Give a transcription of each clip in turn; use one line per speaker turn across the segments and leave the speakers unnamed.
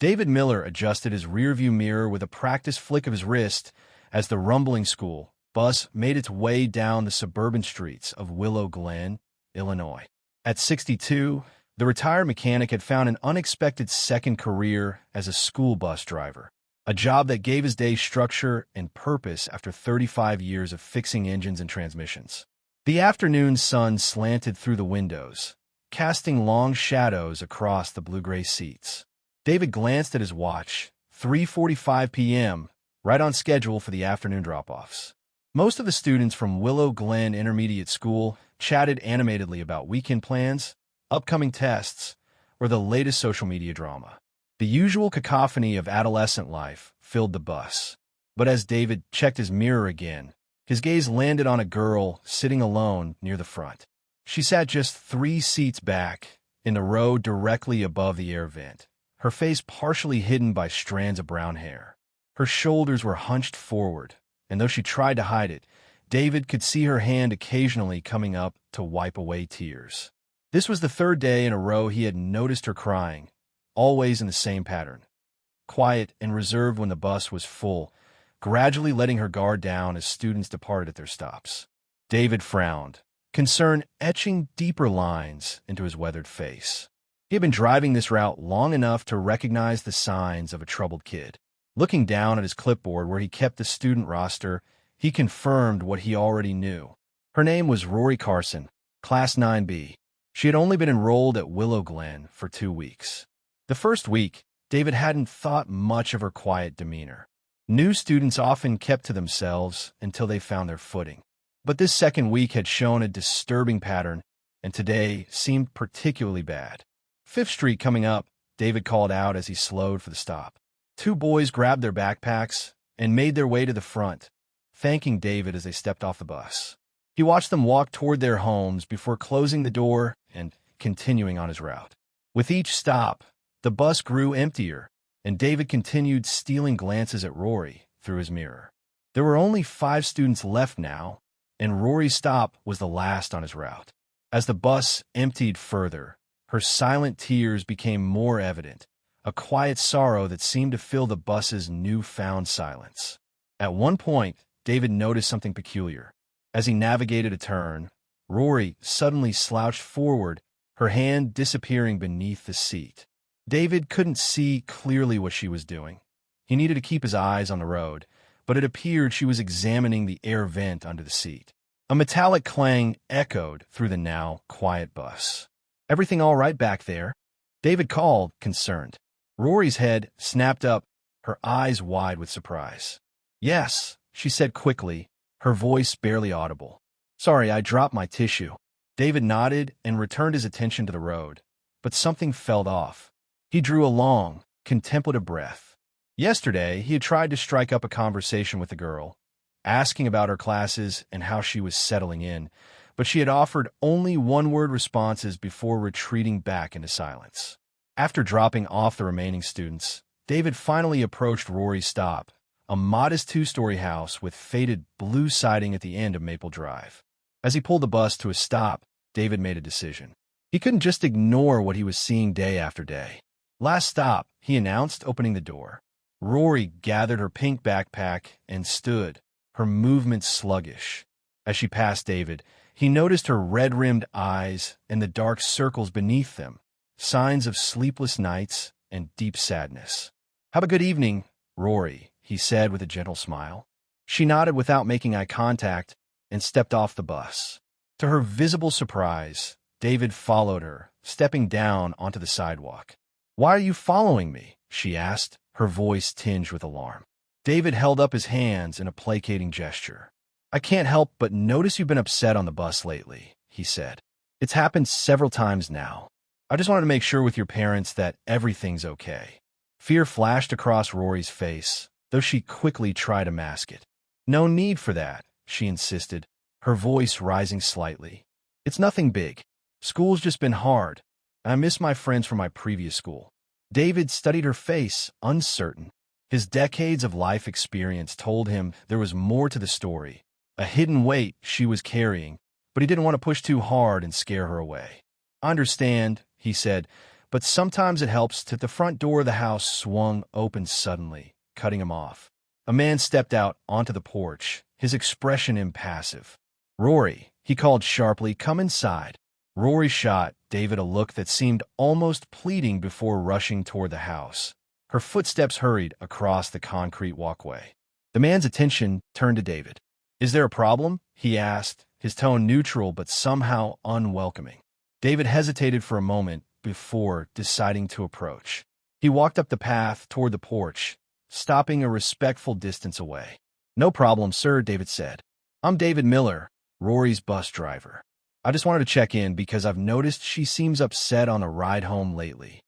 David Miller adjusted his rearview mirror with a practiced flick of his wrist as the rumbling school bus made its way down the suburban streets of Willow Glen, Illinois. At 62, the retired mechanic had found an unexpected second career as a school bus driver, a job that gave his day structure and purpose after 35 years of fixing engines and transmissions. The afternoon sun slanted through the windows, casting long shadows across the blue-gray seats. David glanced at his watch, 3:45 p.m., right on schedule for the afternoon drop-offs. Most of the students from Willow Glen Intermediate School chatted animatedly about weekend plans, upcoming tests, or the latest social media drama. The usual cacophony of adolescent life filled the bus. But as David checked his mirror again, his gaze landed on a girl sitting alone near the front. She sat just 3 seats back, in the row directly above the air vent, her face partially hidden by strands of brown hair. Her shoulders were hunched forward, and though she tried to hide it, David could see her hand occasionally coming up to wipe away tears. This was the 3rd day in a row he had noticed her crying, always in the same pattern. Quiet and reserved when the bus was full, gradually letting her guard down as students departed at their stops. David frowned, concern etching deeper lines into his weathered face. He had been driving this route long enough to recognize the signs of a troubled kid. Looking down at his clipboard where he kept the student roster, he confirmed what he already knew. Her name was Rory Carson, Class 9B. She had only been enrolled at Willow Glen for 2 weeks. The first week, David hadn't thought much of her quiet demeanor. New students often kept to themselves until they found their footing. But this second week had shown a disturbing pattern, and today seemed particularly bad. 5th Street coming up, David called out as he slowed for the stop. 2 boys grabbed their backpacks and made their way to the front, thanking David as they stepped off the bus. He watched them walk toward their homes before closing the door and continuing on his route. With each stop, the bus grew emptier, and David continued stealing glances at Rory through his mirror. There were only 5 students left now, and Rory's stop was the last on his route. As the bus emptied further, her silent tears became more evident, a quiet sorrow that seemed to fill the bus's newfound silence. At one point, David noticed something peculiar. As he navigated a turn, Rory suddenly slouched forward, her hand disappearing beneath the seat. David couldn't see clearly what she was doing. He needed to keep his eyes on the road, but it appeared she was examining the air vent under the seat. A metallic clang echoed through the now quiet bus. "Everything all right back there?" David called, concerned. Rory's head snapped up, her eyes wide with surprise. "Yes," she said quickly, her voice barely audible. "Sorry, I dropped my tissue." David nodded and returned his attention to the road, but something felt off. He drew a long, contemplative breath. Yesterday, he had tried to strike up a conversation with the girl, asking about her classes and how she was settling in, but she had offered only one-word responses before retreating back into silence. After dropping off the remaining students, David finally approached Rory's stop, a modest 2-story house with faded blue siding at the end of Maple Drive. As he pulled the bus to a stop, David made a decision. He couldn't just ignore what he was seeing day after day. "Last stop," he announced, opening the door. Rory gathered her pink backpack and stood, her movements sluggish. As she passed David, he noticed her red-rimmed eyes and the dark circles beneath them, signs of sleepless nights and deep sadness. "Have a good evening, Rory," he said with a gentle smile. She nodded without making eye contact and stepped off the bus. To her visible surprise, David followed her, stepping down onto the sidewalk. "Why are you following me?" she asked, her voice tinged with alarm. David held up his hands in a placating gesture. "I can't help but notice you've been upset on the bus lately," he said. "It's happened several times now. I just wanted to make sure with your parents that everything's okay." Fear flashed across Rory's face, though she quickly tried to mask it. "No need for that," she insisted, her voice rising slightly. "It's nothing big. School's just been hard. I miss my friends from my previous school." David studied her face, uncertain. His decades of life experience told him there was more to the story, a hidden weight she was carrying, but he didn't want to push too hard and scare her away. "I understand," he said, but sometimes it helps to the front door of the house swung open suddenly, cutting him off. A man stepped out onto the porch, his expression impassive. "Rory," he called sharply, "come inside." Rory shot David a look that seemed almost pleading before rushing toward the house. Her footsteps hurried across the concrete walkway. The man's attention turned to David. "Is there a problem?" he asked, his tone neutral but somehow unwelcoming. David hesitated for a moment before deciding to approach. He walked up the path toward the porch, stopping a respectful distance away. "No problem, sir," David said. "I'm David Miller, Rory's bus driver. I just wanted to check in because I've noticed she seems upset on a ride home lately."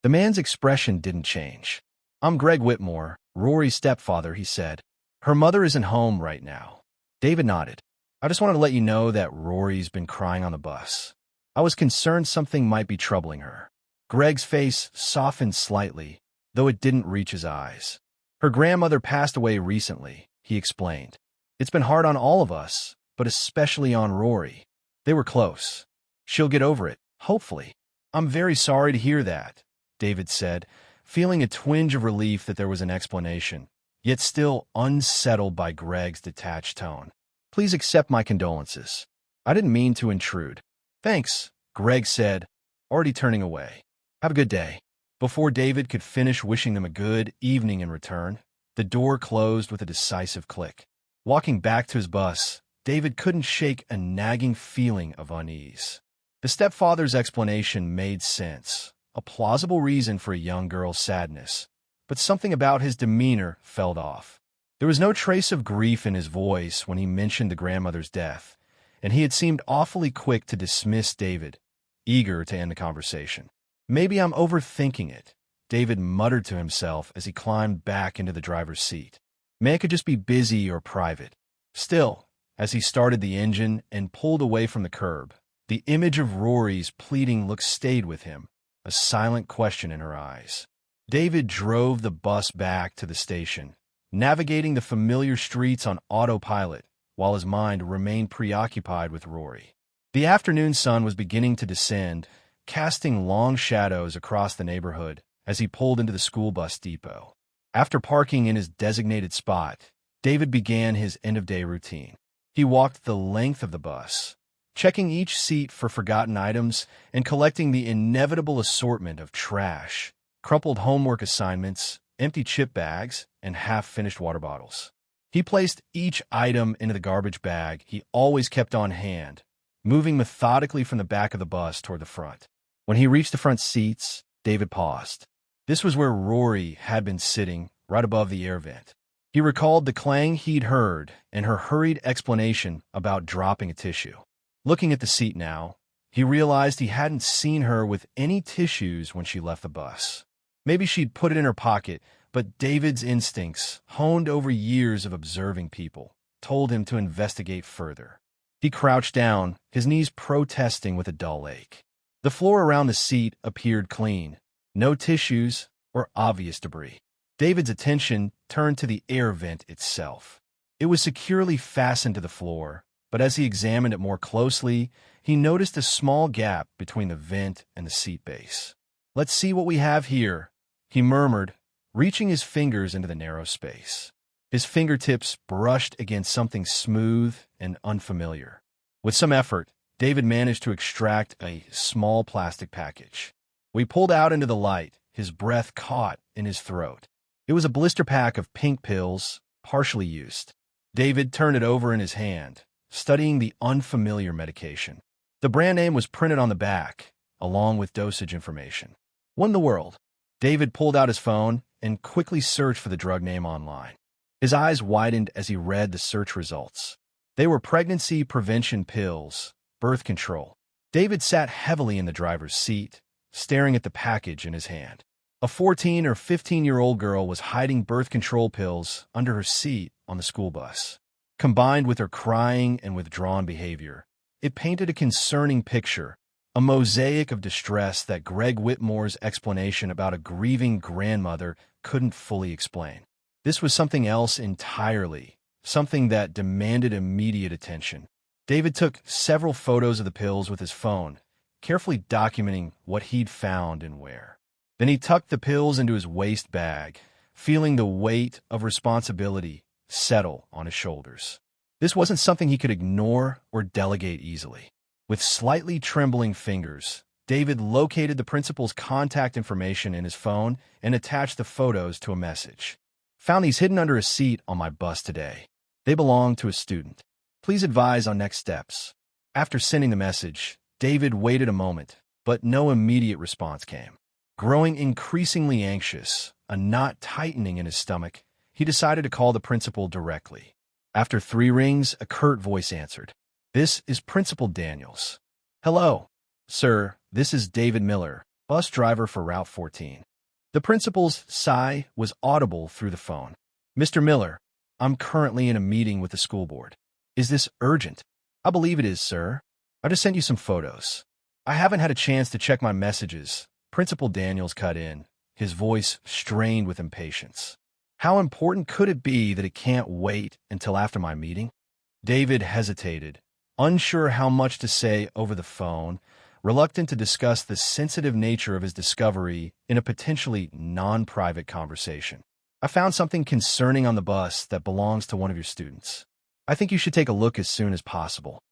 The man's expression didn't change. "I'm Greg Whitmore, Rory's stepfather," he said. "Her mother isn't home right now." David nodded. "I just wanted to let you know that Rory's been crying on the bus. I was concerned something might be troubling her." Greg's face softened slightly, though it didn't reach his eyes. "Her grandmother passed away recently," he explained. "It's been hard on all of us, but especially on Rory. They were close. She'll get over it, hopefully." "I'm very sorry to hear that," David said, feeling a twinge of relief that there was an explanation, yet still unsettled by Greg's detached tone. "Please accept my condolences. I didn't mean to intrude." "Thanks," Greg said, already turning away. "Have a good day." Before David could finish wishing them a good evening in return, the door closed with a decisive click. Walking back to his bus, David couldn't shake a nagging feeling of unease. The stepfather's explanation made sense, a plausible reason for a young girl's sadness, but something about his demeanor felt off. There was no trace of grief in his voice when he mentioned the grandmother's death, and he had seemed awfully quick to dismiss David, eager to end the conversation. "Maybe I'm overthinking it," David muttered to himself as he climbed back into the driver's seat. "Maybe it could just be busy or private." Still, as he started the engine and pulled away from the curb, the image of Rory's pleading look stayed with him, a silent question in her eyes. David drove the bus back to the station, navigating the familiar streets on autopilot, while his mind remained preoccupied with Rory. The afternoon sun was beginning to descend, casting long shadows across the neighborhood as he pulled into the school bus depot. After parking in his designated spot, David began his end-of-day routine. He walked the length of the bus, checking each seat for forgotten items and collecting the inevitable assortment of trash, crumpled homework assignments, empty chip bags, and half-finished water bottles. He placed each item into the garbage bag he always kept on hand, moving methodically from the back of the bus toward the front. When he reached the front seats, David paused. This was where Rory had been sitting, right above the air vent. He recalled the clang he'd heard and her hurried explanation about dropping a tissue. Looking at the seat now, he realized he hadn't seen her with any tissues when she left the bus. Maybe she'd put it in her pocket, but David's instincts, honed over years of observing people, told him to investigate further. He crouched down, his knees protesting with a dull ache. The floor around the seat appeared clean, no tissues or obvious debris. David's attention turned to the air vent itself. It was securely fastened to the floor, but as he examined it more closely, he noticed a small gap between the vent and the seat base. "Let's see what we have here," he murmured, reaching his fingers into the narrow space. His fingertips brushed against something smooth and unfamiliar. With some effort, David managed to extract a small plastic package. We pulled out into the light, his breath caught in his throat. It was a blister pack of pink pills, partially used. David turned it over in his hand, studying the unfamiliar medication. The brand name was printed on the back, along with dosage information. What in the world? David pulled out his phone and quickly searched for the drug name online. His eyes widened as he read the search results. They were pregnancy prevention pills, birth control. David sat heavily in the driver's seat, staring at the package in his hand. A 14 or 15-year-old girl was hiding birth control pills under her seat on the school bus. Combined with her crying and withdrawn behavior, it painted a concerning picture, a mosaic of distress that Greg Whitmore's explanation about a grieving grandmother couldn't fully explain. This was something else entirely, something that demanded immediate attention. David took several photos of the pills with his phone, carefully documenting what he'd found and where. Then he tucked the pills into his waist bag, feeling the weight of responsibility settle on his shoulders. This wasn't something he could ignore or delegate easily. With slightly trembling fingers, David located the principal's contact information in his phone and attached the photos to a message. Found these hidden under a seat on my bus today. They belong to a student. Please advise on next steps. After sending the message, David waited a moment, but no immediate response came. Growing increasingly anxious, a knot tightening in his stomach, he decided to call the principal directly. After 3 rings, a curt voice answered. "This is Principal Daniels." "Hello, sir, this is David Miller, bus driver for Route 14. The principal's sigh was audible through the phone. "Mr. Miller, I'm currently in a meeting with the school board. Is this urgent?" "I believe it is, sir. I just sent you some photos." "I haven't had a chance to check my messages." Principal Daniels cut in, his voice strained with impatience. "How important could it be that it can't wait until after my meeting?" David hesitated, unsure how much to say over the phone, reluctant to discuss the sensitive nature of his discovery in a potentially non-private conversation. "I found something concerning on the bus that belongs to one of your students. I think you should take a look as soon as possible."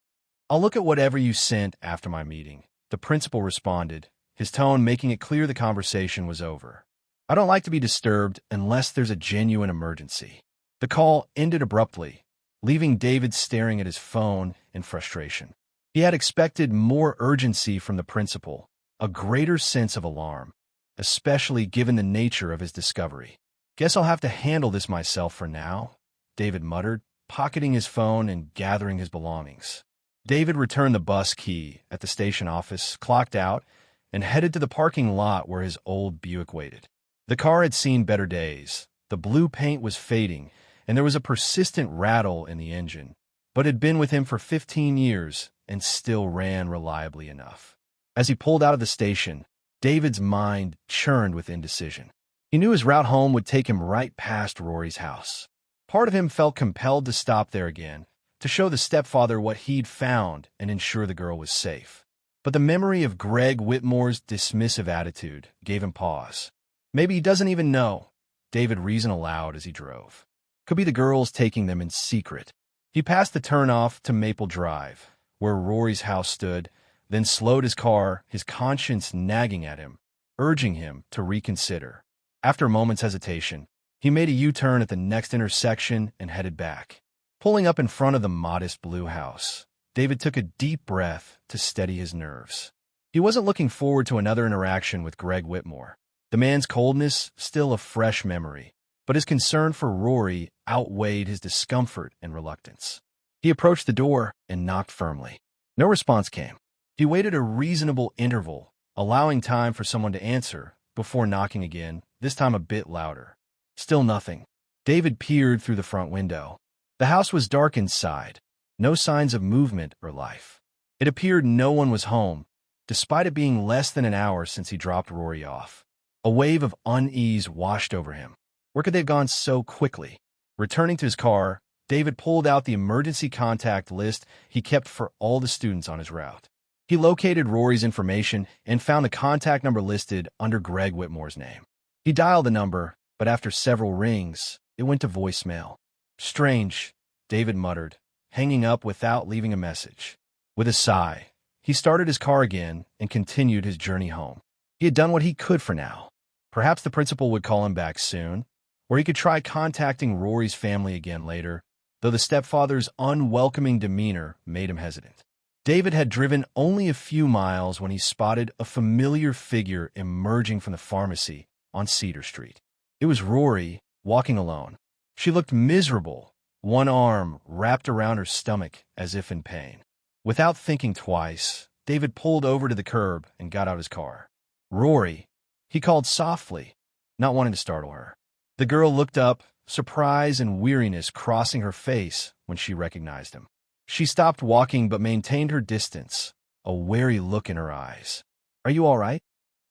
"I'll look at whatever you sent after my meeting," the principal responded, his tone making it clear the conversation was over. "I don't like to be disturbed unless there's a genuine emergency." The call ended abruptly, leaving David staring at his phone in frustration. He had expected more urgency from the principal, a greater sense of alarm, especially given the nature of his discovery. "Guess I'll have to handle this myself for now," David muttered, pocketing his phone and gathering his belongings. David returned the bus key at the station office, clocked out, and headed to the parking lot where his old Buick waited. The car had seen better days. The blue paint was fading, and there was a persistent rattle in the engine, but it had been with him for 15 years and still ran reliably enough. As he pulled out of the station, David's mind churned with indecision. He knew his route home would take him right past Rory's house. Part of him felt compelled to stop there again, to show the stepfather what he'd found and ensure the girl was safe. But the memory of Greg Whitmore's dismissive attitude gave him pause. "Maybe he doesn't even know," David reasoned aloud as he drove. "Could be the girls taking them in secret." He passed the turnoff to Maple Drive, where Rory's house stood, then slowed his car, his conscience nagging at him, urging him to reconsider. After a moment's hesitation, he made a U-turn at the next intersection and headed back. Pulling up in front of the modest blue house, David took a deep breath to steady his nerves. He wasn't looking forward to another interaction with Greg Whitmore. The man's coldness still a fresh memory, but his concern for Rory outweighed his discomfort and reluctance. He approached the door and knocked firmly. No response came. He waited a reasonable interval, allowing time for someone to answer, before knocking again, this time a bit louder. Still nothing. David peered through the front window. The house was dark inside, no signs of movement or life. It appeared no one was home, despite it being less than an hour since he dropped Rory off. A wave of unease washed over him. Where could they have gone so quickly? Returning to his car, David pulled out the emergency contact list he kept for all the students on his route. He located Rory's information and found the contact number listed under Greg Whitmore's name. He dialed the number, but after several rings, it went to voicemail. "Strange," David muttered, hanging up without leaving a message. With a sigh, he started his car again and continued his journey home. He had done what he could for now. Perhaps the principal would call him back soon, or he could try contacting Rory's family again later, though the stepfather's unwelcoming demeanor made him hesitant. David had driven only a few miles when he spotted a familiar figure emerging from the pharmacy on Cedar Street. It was Rory, walking alone. She looked miserable, one arm wrapped around her stomach as if in pain. Without thinking twice, David pulled over to the curb and got out his car. "Rory," he called softly, not wanting to startle her. The girl looked up, surprise and weariness crossing her face when she recognized him. She stopped walking but maintained her distance, a wary look in her eyes. "Are you all right?"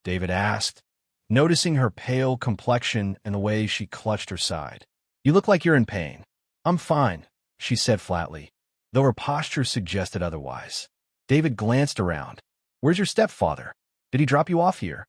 David asked, noticing her pale complexion and the way she clutched her side. "You look like you're in pain." "I'm fine," she said flatly, though her posture suggested otherwise. David glanced around. Where's your stepfather? Did he drop you off here?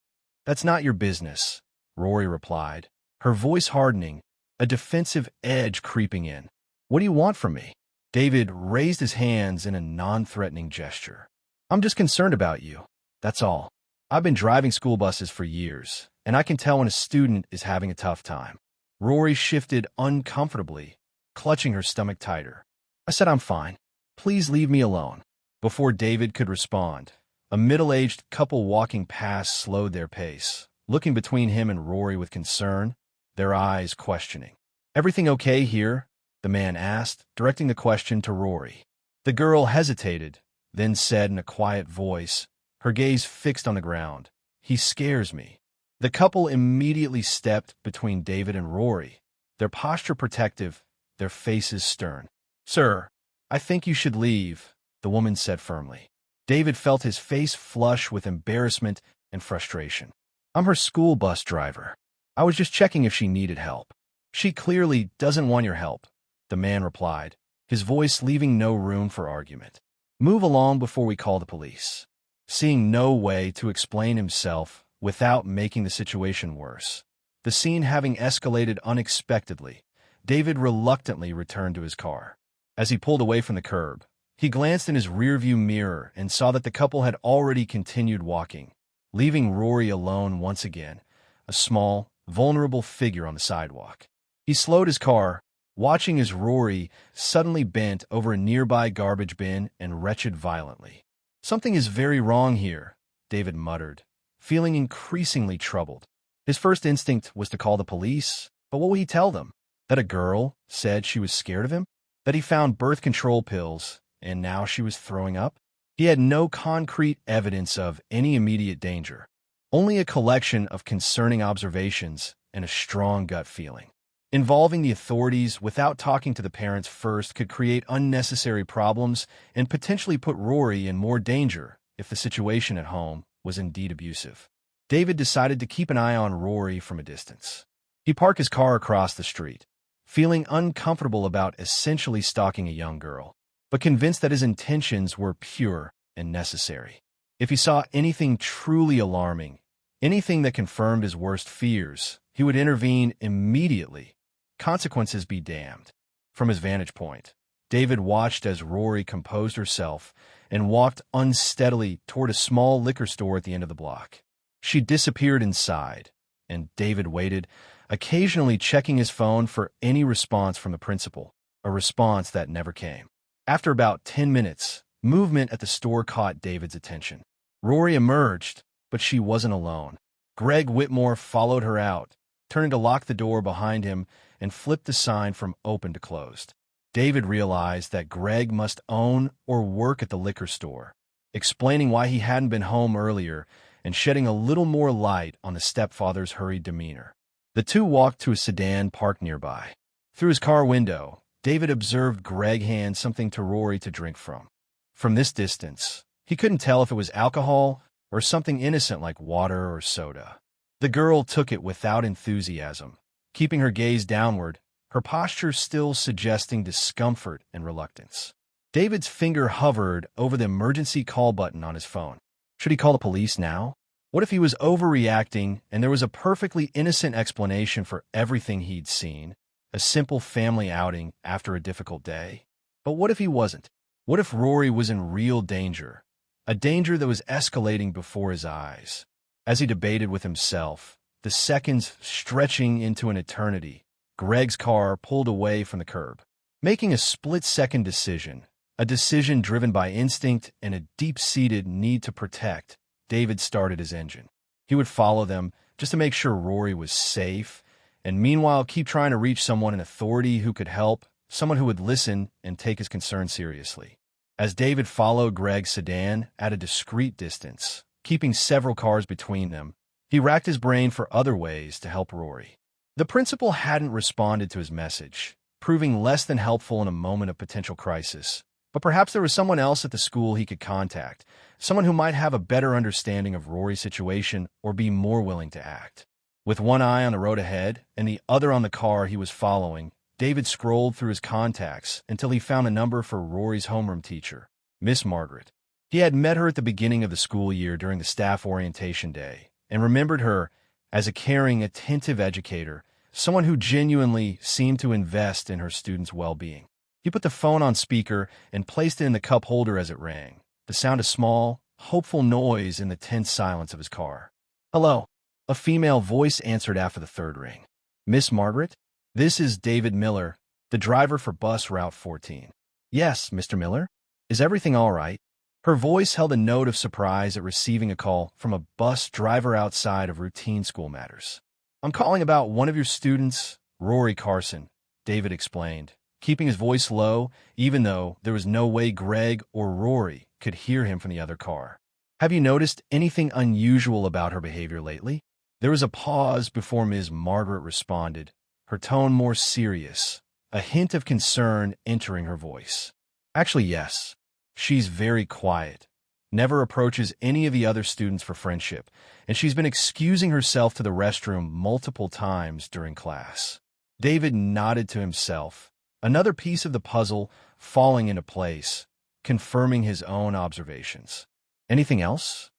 That's not your business, Rory replied, her voice hardening, a defensive edge creeping in. What do you want from me? David raised his hands in a non-threatening gesture. I'm just concerned about you. That's all. I've been driving school buses for years, and I can tell when a student is having a tough time. Rory shifted uncomfortably, clutching her stomach tighter. I said I'm fine. Please leave me alone. Before David could respond, a middle-aged couple walking past slowed their pace, looking between him and Rory with concern, their eyes questioning. Everything okay here? The man asked, directing the question to Rory. The girl hesitated, then said in a quiet voice, her gaze fixed on the ground, He scares me. The couple immediately stepped between David and Rory, their posture protective, their faces stern. Sir, I think you should leave, the woman said firmly. David felt his face flush with embarrassment and frustration. I'm her school bus driver. I was just checking if she needed help. She clearly doesn't want your help, the man replied, his voice leaving no room for argument. Move along before we call the police. Seeing no way to explain himself without making the situation worse, the scene having escalated unexpectedly, David reluctantly returned to his car. As he pulled away from the curb, he glanced in his rearview mirror and saw that the couple had already continued walking, leaving Rory alone once again, a small, vulnerable figure on the sidewalk. He slowed his car, watching as Rory suddenly bent over a nearby garbage bin and retched violently. Something is very wrong here, David muttered, feeling increasingly troubled. His first instinct was to call the police, but what would he tell them? That a girl said she was scared of him? That he found birth control pills, and now she was throwing up? He had no concrete evidence of any immediate danger, only a collection of concerning observations and a strong gut feeling. Involving the authorities without talking to the parents first could create unnecessary problems and potentially put Rory in more danger if the situation at home was indeed abusive. David decided to keep an eye on Rory from a distance. He parked his car across the street, feeling uncomfortable about essentially stalking a young girl, but convinced that his intentions were pure and necessary. If he saw anything truly alarming, anything that confirmed his worst fears, he would intervene immediately. Consequences be damned. From his vantage point, David watched as Rory composed herself and walked unsteadily toward a small liquor store at the end of the block. She disappeared inside, and David waited, occasionally checking his phone for any response from the principal, a response that never came. After about 10 minutes, movement at the store caught David's attention. Rory emerged, but she wasn't alone. Greg Whitmore followed her out, turning to lock the door behind him and flipped the sign from open to closed. David realized that Greg must own or work at the liquor store, explaining why he hadn't been home earlier and shedding a little more light on the stepfather's hurried demeanor. The two walked to a sedan parked nearby. Through his car window, David observed Greg hand something to Rory to drink from. From this distance, he couldn't tell if it was alcohol or something innocent like water or soda. The girl took it without enthusiasm, keeping her gaze downward, her posture still suggesting discomfort and reluctance. David's finger hovered over the emergency call button on his phone. Should he call the police now? What if he was overreacting and there was a perfectly innocent explanation for everything he'd seen, a simple family outing after a difficult day? But what if he wasn't? What if Rory was in real danger, a danger that was escalating before his eyes? As he debated with himself, the seconds stretching into an eternity, Greg's car pulled away from the curb. Making a split-second decision, a decision driven by instinct and a deep-seated need to protect, David started his engine. He would follow them just to make sure Rory was safe, and meanwhile keep trying to reach someone in authority who could help, someone who would listen and take his concern seriously. As David followed Greg's sedan at a discreet distance, keeping several cars between them, he racked his brain for other ways to help Rory. The principal hadn't responded to his message, proving less than helpful in a moment of potential crisis. But perhaps there was someone else at the school he could contact, someone who might have a better understanding of Rory's situation or be more willing to act. With one eye on the road ahead and the other on the car he was following, David scrolled through his contacts until he found a number for Rory's homeroom teacher, Miss Margaret. He had met her at the beginning of the school year during the staff orientation day and remembered her as a caring, attentive educator, someone who genuinely seemed to invest in her students' well-being. He put the phone on speaker and placed it in the cup holder as it rang, the sound of small, hopeful noise in the tense silence of his car. "Hello." A female voice answered after the third ring. "Miss Margaret? This is David Miller, the driver for bus Route 14. "Yes, Mr. Miller. Is everything all right?" Her voice held a note of surprise at receiving a call from a bus driver outside of routine school matters. "I'm calling about one of your students, Rory Carson," David explained, keeping his voice low even though there was no way Greg or Rory could hear him from the other car. "Have you noticed anything unusual about her behavior lately?" There was a pause before Ms. Margaret responded, her tone more serious, a hint of concern entering her voice. "Actually, yes. She's very quiet, never approaches any of the other students for friendship, and she's been excusing herself to the restroom multiple times during class." David nodded to himself, another piece of the puzzle falling into place, confirming his own observations. "Anything else?"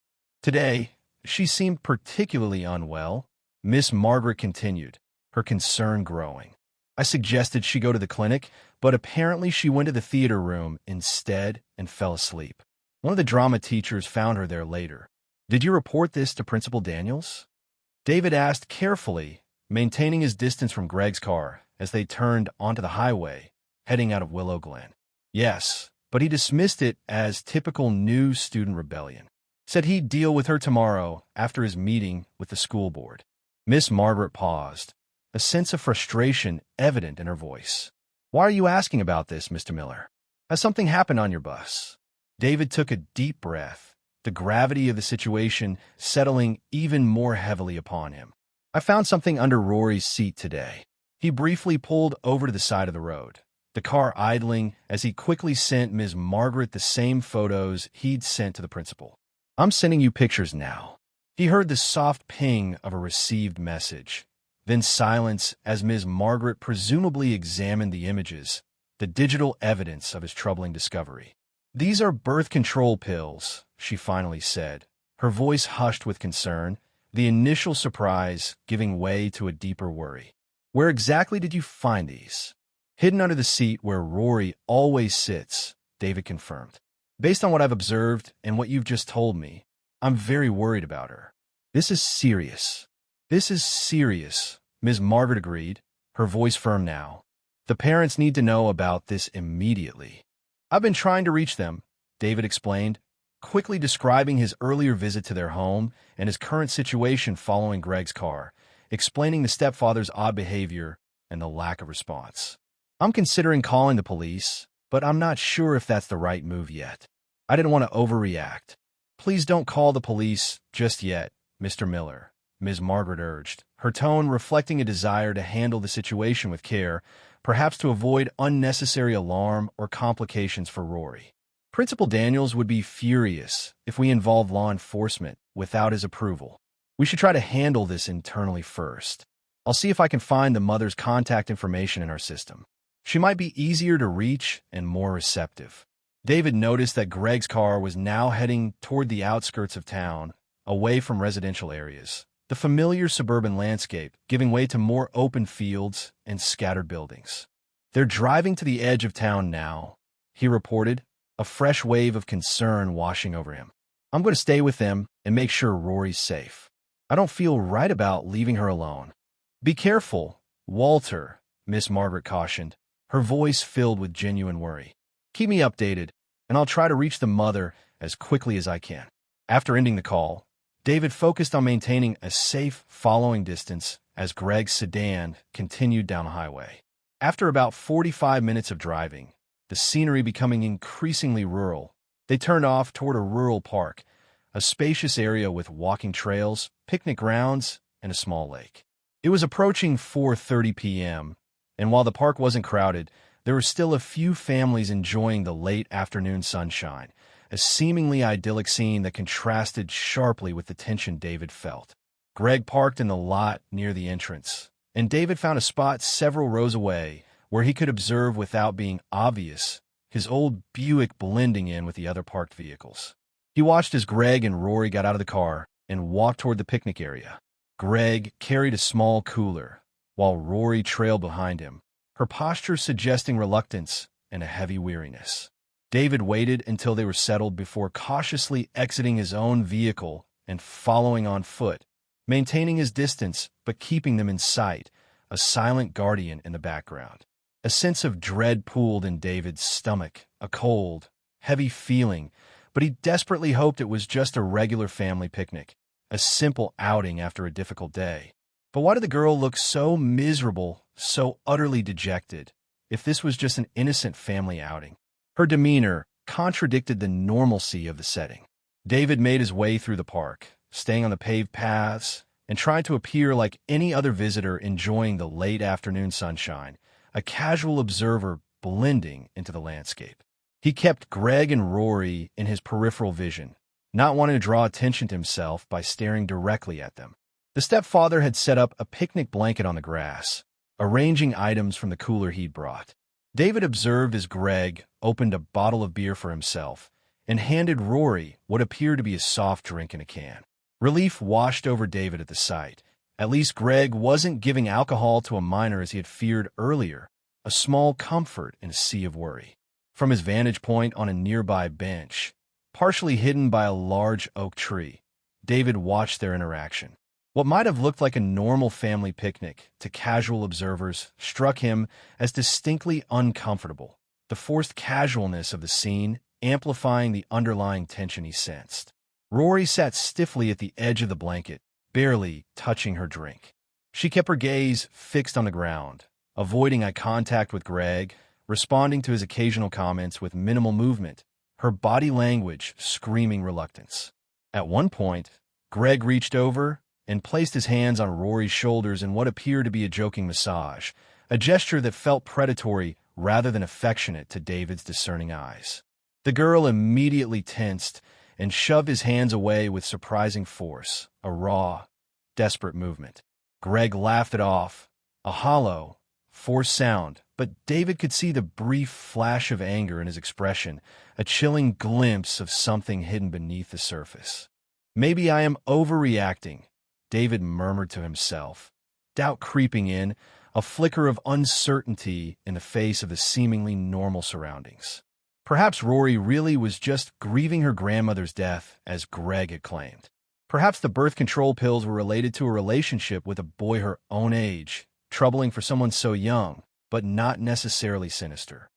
"Today, she seemed particularly unwell," Miss Margaret continued, her concern growing. "I suggested she go to the clinic, but apparently she went to the theater room instead and fell asleep. One of the drama teachers found her there later. Did you report this to Principal Daniels?" David asked carefully, maintaining his distance from Greg's car as they turned onto the highway, heading out of Willow Glen. "Yes, but he dismissed it as typical new student rebellion. Said he'd deal with her tomorrow after his meeting with the school board." Miss Margaret paused, a sense of frustration evident in her voice. "Why are you asking about this, Mr. Miller? Has something happened on your bus?" David took a deep breath, the gravity of the situation settling even more heavily upon him. "I found something under Rory's seat today." He briefly pulled over to the side of the road, the car idling as he quickly sent Ms. Margaret the same photos he'd sent to the principal. "I'm sending you pictures now." He heard the soft ping of a received message, then silence as Ms. Margaret presumably examined the images, the digital evidence of his troubling discovery. "These are birth control pills," she finally said, her voice hushed with concern, the initial surprise giving way to a deeper worry. "Where exactly did you find these?" "Hidden under the seat where Rory always sits," David confirmed. "Based on what I've observed and what you've just told me, I'm very worried about her." "This is serious." "This is serious," Ms. Margaret agreed, her voice firm now. "The parents need to know about this immediately." "I've been trying to reach them," David explained, quickly describing his earlier visit to their home and his current situation following Greg's car, explaining the stepfather's odd behavior and the lack of response. "I'm considering calling the police, but I'm not sure if that's the right move yet. I didn't want to overreact." "Please don't call the police just yet, Mr. Miller," Ms. Margaret urged, her tone reflecting a desire to handle the situation with care, perhaps to avoid unnecessary alarm or complications for Rory. "Principal Daniels would be furious if we involve law enforcement without his approval. We should try to handle this internally first. I'll see if I can find the mother's contact information in our system. She might be easier to reach and more receptive." David noticed that Greg's car was now heading toward the outskirts of town, away from residential areas, the familiar suburban landscape giving way to more open fields and scattered buildings. "They're driving to the edge of town now," he reported, a fresh wave of concern washing over him. "I'm going to stay with them and make sure Rory's safe. I don't feel right about leaving her alone." "Be careful, Walter," Miss Margaret cautioned, her voice filled with genuine worry. "Keep me updated, and I'll try to reach the mother as quickly as I can." After ending the call, David focused on maintaining a safe following distance as Greg's sedan continued down the highway. After about 45 minutes of driving, the scenery becoming increasingly rural, they turned off toward a rural park, a spacious area with walking trails, picnic grounds, and a small lake. It was approaching 4:30 p.m., and while the park wasn't crowded, there were still a few families enjoying the late afternoon sunshine, a seemingly idyllic scene that contrasted sharply with the tension David felt. Greg parked in the lot near the entrance, and David found a spot several rows away where he could observe without being obvious, his old Buick blending in with the other parked vehicles. He watched as Greg and Rory got out of the car and walked toward the picnic area. Greg carried a small cooler, while Rory trailed behind him, her posture suggesting reluctance and a heavy weariness. David waited until they were settled before cautiously exiting his own vehicle and following on foot, maintaining his distance but keeping them in sight, a silent guardian in the background. A sense of dread pooled in David's stomach, a cold, heavy feeling, but he desperately hoped it was just a regular family picnic, a simple outing after a difficult day. But why did the girl look so miserable, so utterly dejected, if this was just an innocent family outing? Her demeanor contradicted the normalcy of the setting. David made his way through the park, staying on the paved paths and trying to appear like any other visitor enjoying the late afternoon sunshine, a casual observer blending into the landscape. He kept Greg and Rory in his peripheral vision, not wanting to draw attention to himself by staring directly at them. The stepfather had set up a picnic blanket on the grass, arranging items from the cooler he'd brought. David observed as Greg opened a bottle of beer for himself and handed Rory what appeared to be a soft drink in a can. Relief washed over David at the sight. At least Greg wasn't giving alcohol to a minor as he had feared earlier, a small comfort in a sea of worry. From his vantage point on a nearby bench, partially hidden by a large oak tree, David watched their interaction. What might have looked like a normal family picnic to casual observers struck him as distinctly uncomfortable, the forced casualness of the scene amplifying the underlying tension he sensed. Rory sat stiffly at the edge of the blanket, barely touching her drink. She kept her gaze fixed on the ground, avoiding eye contact with Greg, responding to his occasional comments with minimal movement, her body language screaming reluctance. At one point, Greg reached over and placed his hands on Rory's shoulders in what appeared to be a joking massage, a gesture that felt predatory rather than affectionate to David's discerning eyes. The girl immediately tensed and shoved his hands away with surprising force, a raw, desperate movement. Greg laughed it off, a hollow, forced sound, but David could see the brief flash of anger in his expression, a chilling glimpse of something hidden beneath the surface. "Maybe I am overreacting," David murmured to himself, doubt creeping in, a flicker of uncertainty in the face of the seemingly normal surroundings. Perhaps Rory really was just grieving her grandmother's death, as Greg had claimed. Perhaps the birth control pills were related to a relationship with a boy her own age, troubling for someone so young, but not necessarily sinister.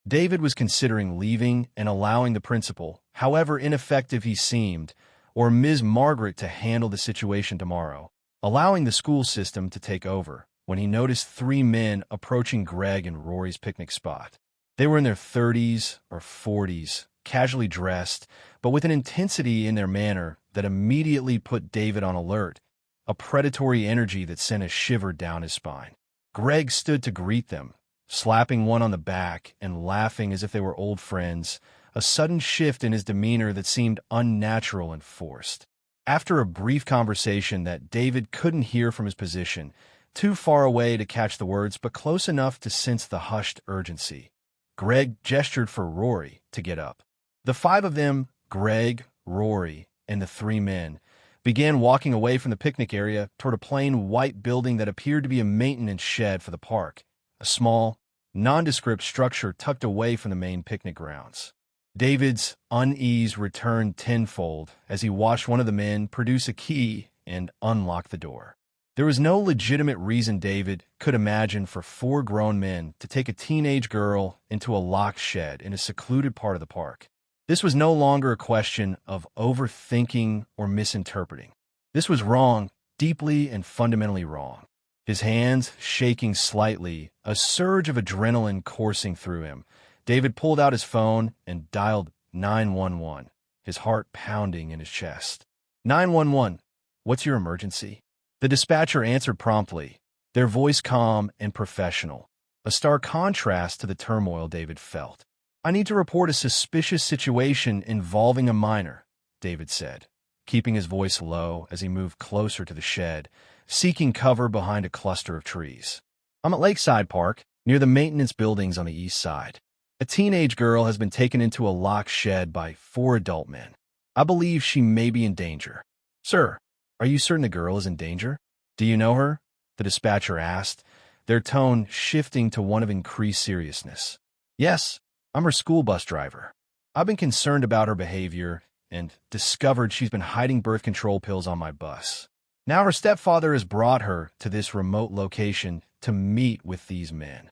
David was considering leaving and allowing the principal, however ineffective he seemed, or Ms. Margaret to handle the situation tomorrow, allowing the school system to take over, when he noticed 3 men approaching Greg and Rory's picnic spot. They were in their 30s or 40s, casually dressed, but with an intensity in their manner that immediately put David on alert, a predatory energy that sent a shiver down his spine. Greg stood to greet them, slapping one on the back and laughing as if they were old friends, a sudden shift in his demeanor that seemed unnatural and forced. After a brief conversation that David couldn't hear from his position, too far away to catch the words but close enough to sense the hushed urgency, Greg gestured for Rory to get up. The 5 of them, Greg, Rory, and the 3 men, began walking away from the picnic area toward a plain white building that appeared to be a maintenance shed for the park, a small, nondescript structure tucked away from the main picnic grounds. David's unease returned tenfold as he watched one of the men produce a key and unlock the door. There was no legitimate reason David could imagine for 4 grown men to take a teenage girl into a locked shed in a secluded part of the park. This was no longer a question of overthinking or misinterpreting. This was wrong, deeply and fundamentally wrong. His hands shaking slightly, a surge of adrenaline coursing through him, David pulled out his phone and dialed 911, his heart pounding in his chest. 911, what's your emergency? The dispatcher answered promptly, their voice calm and professional, a stark contrast to the turmoil David felt. I need to report a suspicious situation involving a minor, David said, keeping his voice low as he moved closer to the shed, seeking cover behind a cluster of trees. I'm at Lakeside Park, near the maintenance buildings on the east side. A teenage girl has been taken into a locked shed by 4 adult men. I believe she may be in danger. Sir, are you certain the girl is in danger? Do you know her? The dispatcher asked, their tone shifting to one of increased seriousness. Yes, I'm her school bus driver. I've been concerned about her behavior and discovered she's been hiding birth control pills on my bus. Now her stepfather has brought her to this remote location to meet with these men.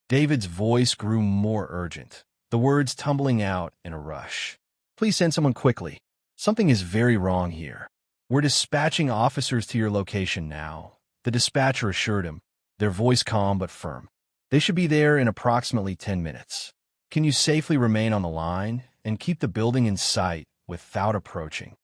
David's voice grew more urgent, the words tumbling out in a rush. Please send someone quickly. Something is very wrong here. We're dispatching officers to your location now, the dispatcher assured him, their voice calm but firm. They should be there in approximately 10 minutes. Can you safely remain on the line and keep the building in sight without approaching?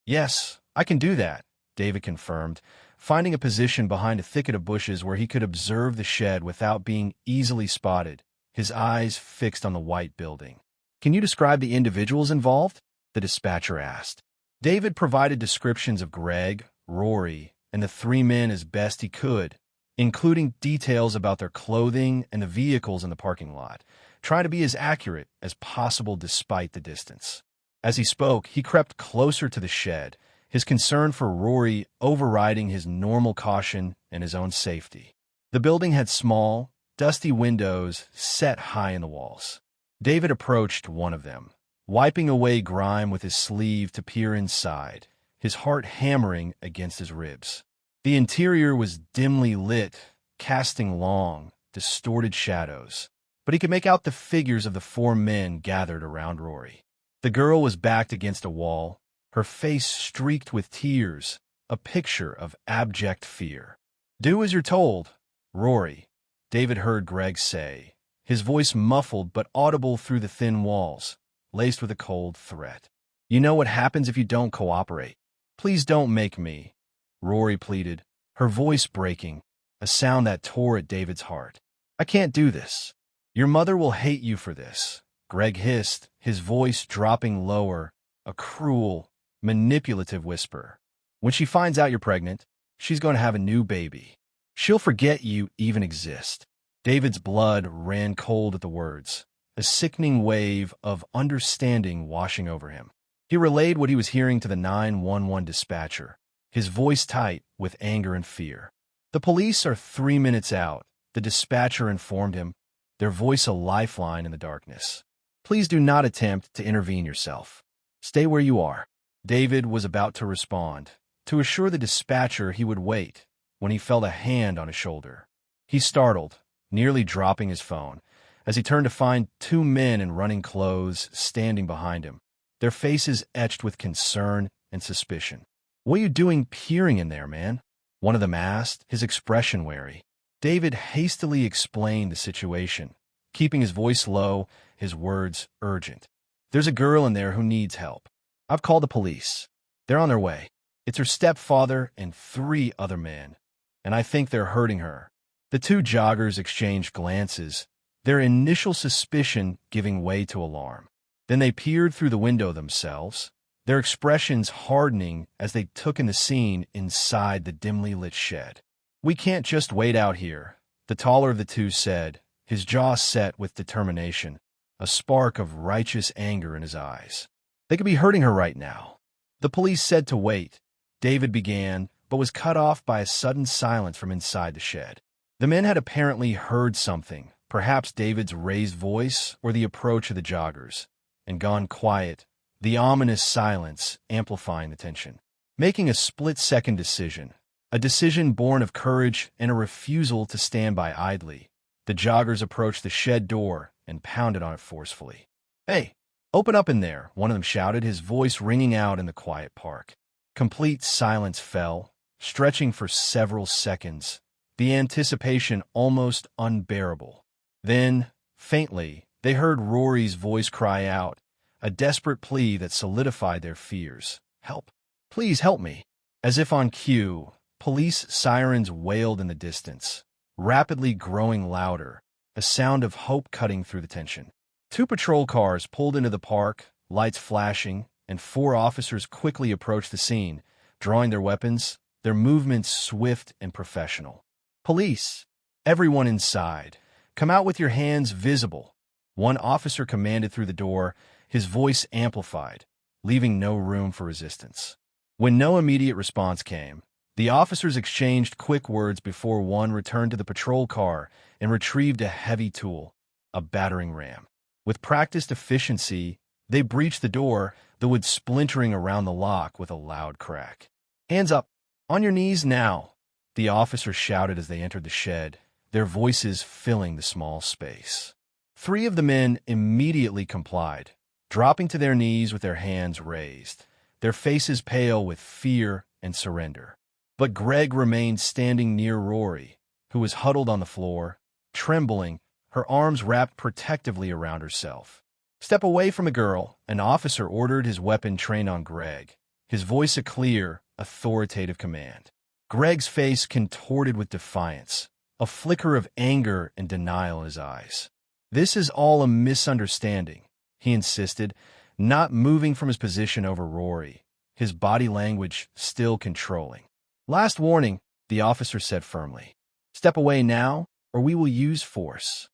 Yes, I can do that, David confirmed, finding a position behind a thicket of bushes where he could observe the shed without being easily spotted, his eyes fixed on the white building. Can you describe the individuals involved? The dispatcher asked. David provided descriptions of Greg, Rory, and the three men as best he could, including details about their clothing and the vehicles in the parking lot, trying to be as accurate as possible despite the distance. As he spoke, he crept closer to the shed, his concern for Rory overriding his normal caution and his own safety. The building had small, dusty windows set high in the walls. David approached one of them, wiping away grime with his sleeve to peer inside, his heart hammering against his ribs. The interior was dimly lit, casting long, distorted shadows, but he could make out the figures of the four men gathered around Rory. The girl was backed against a wall, her face streaked with tears, a picture of abject fear. Do as you're told, Rory, David heard Greg say, his voice muffled but audible through the thin walls, laced with a cold threat. You know what happens if you don't cooperate. Please don't make me, Rory pleaded, her voice breaking, a sound that tore at David's heart. I can't do this. Your mother will hate you for this, Greg hissed, his voice dropping lower, a cruel, manipulative whisper. When she finds out you're pregnant, she's going to have a new baby. She'll forget you even exist. David's blood ran cold at the words, a sickening wave of understanding washing over him. He relayed what he was hearing to the 911 dispatcher, his voice tight with anger and fear. The police are 3 minutes out, the dispatcher informed him, their voice a lifeline in the darkness. Please do not attempt to intervene yourself. Stay where you are. David was about to respond, to assure the dispatcher he would wait, when he felt a hand on his shoulder. He startled, nearly dropping his phone, as he turned to find two men in running clothes standing behind him, their faces etched with concern and suspicion. What are you doing peering in there, man? One of them asked, his expression wary. David hastily explained the situation, keeping his voice low, his words urgent. There's a girl in there who needs help. I've called the police. They're on their way. It's her stepfather and 3 other men, and I think they're hurting her. The 2 joggers exchanged glances, their initial suspicion giving way to alarm. Then they peered through the window themselves, their expressions hardening as they took in the scene inside the dimly lit shed. We can't just wait out here, the taller of the 2 said, his jaw set with determination, a spark of righteous anger in his eyes. They could be hurting her right now. The police said to wait. David began, but was cut off by a sudden silence from inside the shed. The men had apparently heard something, perhaps David's raised voice or the approach of the joggers, and gone quiet, the ominous silence amplifying the tension. Making a split-second decision, a decision born of courage and a refusal to stand by idly, the joggers approached the shed door and pounded on it forcefully. Hey, open up in there, one of them shouted, his voice ringing out in the quiet park. Complete silence fell, stretching for several seconds, the anticipation almost unbearable. Then, faintly, they heard Rory's voice cry out, a desperate plea that solidified their fears. Help. Please help me. As if on cue, police sirens wailed in the distance, rapidly growing louder, a sound of hope cutting through the tension. 2 patrol cars pulled into the park, lights flashing, and 4 officers quickly approached the scene, drawing their weapons, their movements swift and professional. Police, everyone inside, come out with your hands visible, one officer commanded through the door, his voice amplified, leaving no room for resistance. When no immediate response came, the officers exchanged quick words before one returned to the patrol car and retrieved a heavy tool, a battering ram. With practiced efficiency, they breached the door, the wood splintering around the lock with a loud crack. "Hands up! On your knees now!" the officers shouted as they entered the shed, their voices filling the small space. 3 of the men immediately complied, dropping to their knees with their hands raised, their faces pale with fear and surrender. But Greg remained standing near Rory, who was huddled on the floor, trembling, her arms wrapped protectively around herself. "Step away from the girl," an officer ordered, his weapon trained on Greg, his voice a clear, authoritative command. Greg's face contorted with defiance, a flicker of anger and denial in his eyes. "This is all a misunderstanding," he insisted, not moving from his position over Rory, his body language still controlling. "Last warning," the officer said firmly. "Step away now, or we will use force."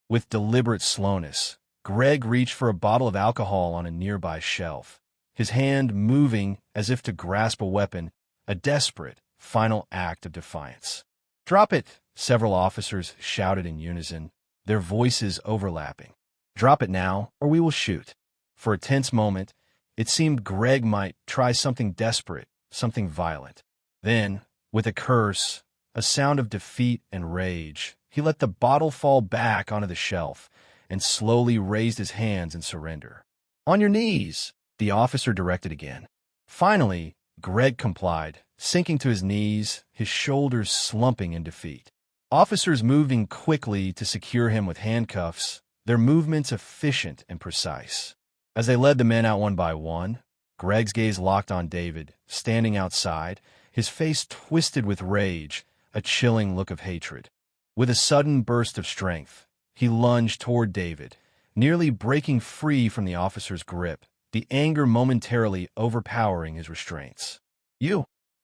With deliberate slowness, Greg reached for a bottle of alcohol on a nearby shelf, his hand moving as if to grasp a weapon, a desperate, final act of defiance. "Drop it!" several officers shouted in unison, their voices overlapping. "Drop it now, or we will shoot." For a tense moment, it seemed Greg might try something desperate, something violent. Then, with a curse, a sound of defeat and rage, he let the bottle fall back onto the shelf and slowly raised his hands in surrender. "On your knees!" the officer directed again. Finally, Greg complied, sinking to his knees, his shoulders slumping in defeat. Officers moving quickly to secure him with handcuffs, their movements efficient and precise. As they led the men out one by one, Greg's gaze locked on David, standing outside, his face twisted with rage, a chilling look of hatred. With a sudden burst of strength, he lunged toward David, nearly breaking free from the officer's grip, the anger momentarily overpowering his restraints.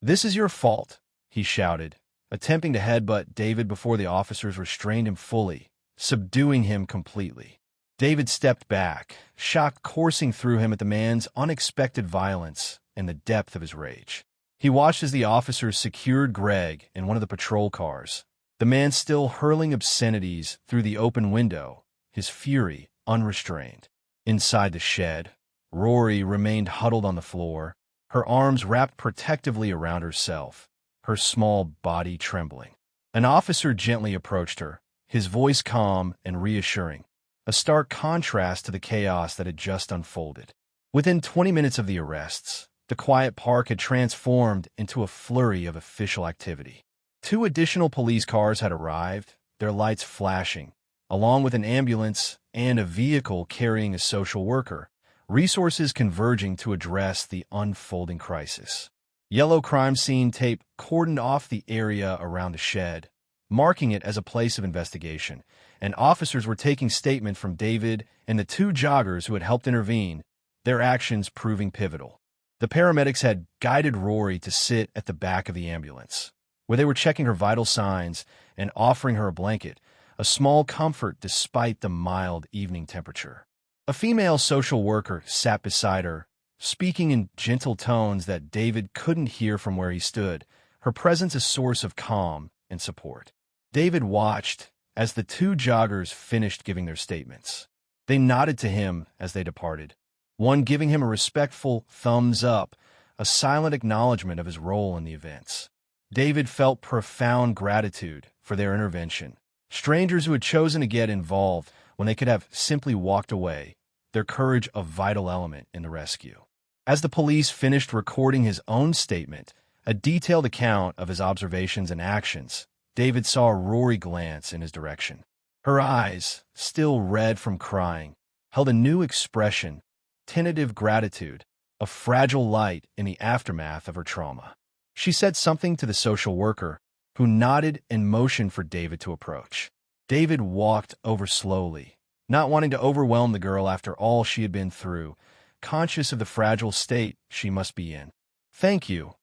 This is your fault," he shouted, attempting to headbutt David before the officers restrained him fully, subduing him completely. David stepped back, shock coursing through him at the man's unexpected violence and the depth of his rage. He watched as the officers secured Greg in one of the patrol cars, the man still hurling obscenities through the open window, his fury unrestrained. Inside the shed, Rory remained huddled on the floor, her arms wrapped protectively around herself, her small body trembling. An officer gently approached her, his voice calm and reassuring, a stark contrast to the chaos that had just unfolded. Within 20 minutes of the arrests, the quiet park had transformed into a flurry of official activity. 2 additional police cars had arrived, their lights flashing, along with an ambulance and a vehicle carrying a social worker, resources converging to address the unfolding crisis. Yellow crime scene tape cordoned off the area around the shed, marking it as a place of investigation, and officers were taking statement from David and the 2 joggers who had helped intervene, their actions proving pivotal. The paramedics had guided Rory to sit at the back of the ambulance, where they were checking her vital signs and offering her a blanket, a small comfort despite the mild evening temperature. A female social worker sat beside her, speaking in gentle tones that David couldn't hear from where he stood, her presence a source of calm and support. David watched as the 2 joggers finished giving their statements. They nodded to him as they departed, one giving him a respectful thumbs up, a silent acknowledgement of his role in the events. David felt profound gratitude for their intervention, strangers who had chosen to get involved when they could have simply walked away, their courage a vital element in the rescue. As the police finished recording his own statement, a detailed account of his observations and actions, David saw Rory glance in his direction. Her eyes, still red from crying, held a new expression, tentative gratitude, a fragile light in the aftermath of her trauma. She said something to the social worker, who nodded and motioned for David to approach. David walked over slowly, not wanting to overwhelm the girl after all she had been through, conscious of the fragile state she must be in. "Thank you,"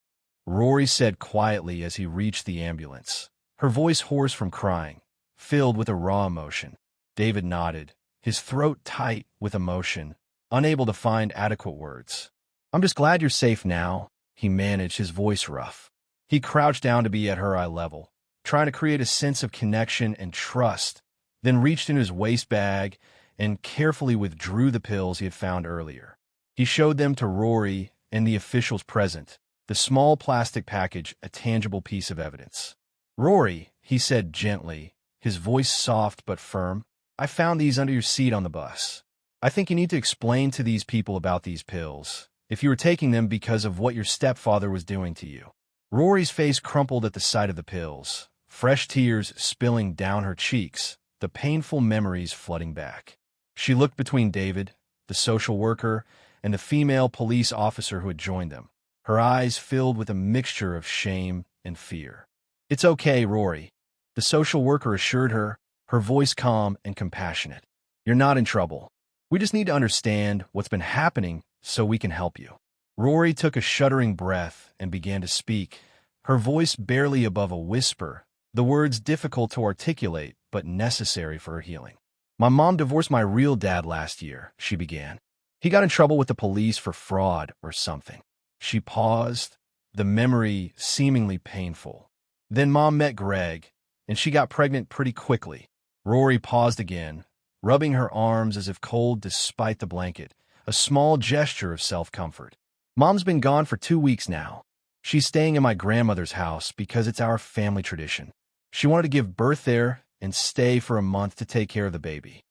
Rory said quietly as he reached the ambulance, her voice hoarse from crying, filled with a raw emotion. David nodded, his throat tight with emotion, unable to find adequate words. I'm just glad you're safe now, he managed, his voice rough. He crouched down to be at her eye level, trying to create a sense of connection and trust, then reached into his waist bag and carefully withdrew the pills he had found earlier. He showed them to Rory and the officials present, the small plastic package a tangible piece of evidence. "Rory," he said gently, his voice soft but firm, "I found these under your seat on the bus. I think you need to explain to these people about these pills, if you were taking them because of what your stepfather was doing to you." Rory's face crumpled at the sight of the pills, fresh tears spilling down her cheeks, the painful memories flooding back. She looked between David, the social worker, and the female police officer who had joined them, her eyes filled with a mixture of shame and fear. "It's okay, Rory," the social worker assured her, her voice calm and compassionate. "You're not in trouble. We just need to understand what's been happening so we can help you." Rory took a shuddering breath and began to speak, her voice barely above a whisper, the words difficult to articulate but necessary for her healing. "My mom divorced my real dad last year," she began. "He got in trouble with the police for fraud or something." She paused, the memory seemingly painful. "Then Mom met Greg, and she got pregnant pretty quickly." Rory paused again, rubbing her arms as if cold despite the blanket, a small gesture of self-comfort. "Mom's been gone for 2 weeks now. She's staying in my grandmother's house because it's our family tradition. She wanted to give birth there and stay for a month to take care of the baby."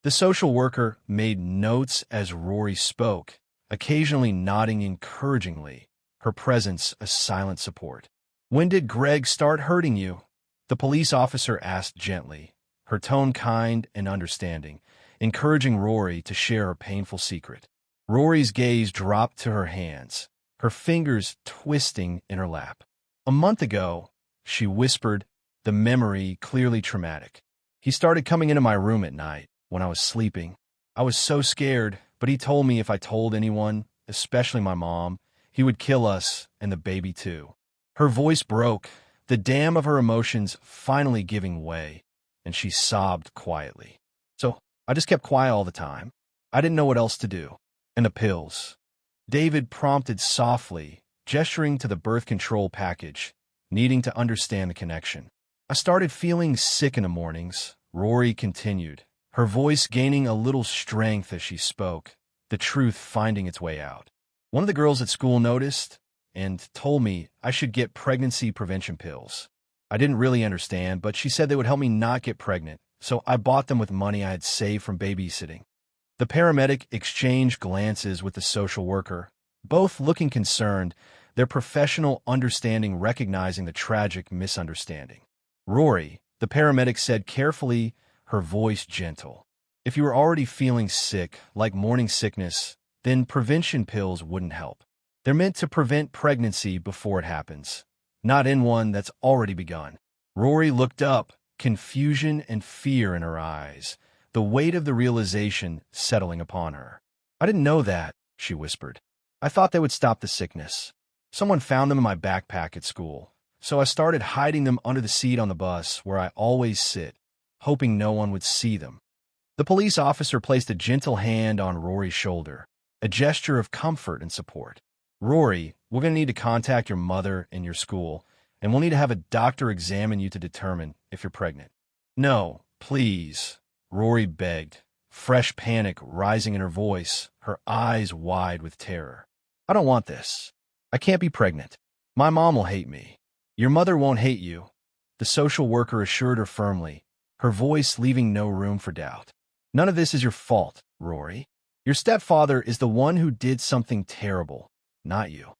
The social worker made notes as Rory spoke, occasionally nodding encouragingly, her presence a silent support. "When did Greg start hurting you?" the police officer asked gently, her tone kind and understanding, encouraging Rory to share her painful secret. Rory's gaze dropped to her hands, her fingers twisting in her lap. "A month ago," she whispered, the memory clearly traumatic. "He started coming into my room at night when I was sleeping. I was so scared, but he told me if I told anyone, especially my mom, he would kill us and the baby too." Her voice broke, the dam of her emotions finally giving way, and she sobbed quietly. "So I just kept quiet all the time. I didn't know what else to do. And the pills," David prompted softly, gesturing to the birth control package, needing to understand the connection. "I started feeling sick in the mornings," Rory continued, her voice gaining a little strength as she spoke, the truth finding its way out. "One of the girls at school noticed and told me I should get pregnancy prevention pills. I didn't really understand, but she said they would help me not get pregnant, so I bought them with money I had saved from babysitting." The paramedic exchanged glances with the social worker, both looking concerned, their professional understanding recognizing the tragic misunderstanding. "Rory," the paramedic said carefully, her voice gentle, "if you were already feeling sick, like morning sickness, then prevention pills wouldn't help. They're meant to prevent pregnancy before it happens, not in one that's already begun." Rory looked up, confusion and fear in her eyes, the weight of the realization settling upon her. "I didn't know that," she whispered. "I thought they would stop the sickness. Someone found them in my backpack at school, so I started hiding them under the seat on the bus where I always sit, hoping no one would see them." The police officer placed a gentle hand on Rory's shoulder, a gesture of comfort and support. "Rory, we're going to need to contact your mother and your school, and we'll need to have a doctor examine you to determine if you're pregnant." "No, please," Rory begged, fresh panic rising in her voice, her eyes wide with terror. "I don't want this. I can't be pregnant. My mom will hate me." "Your mother won't hate you," the social worker assured her firmly, her voice leaving no room for doubt. "None of this is your fault, Rory. Your stepfather is the one who did something terrible, not you.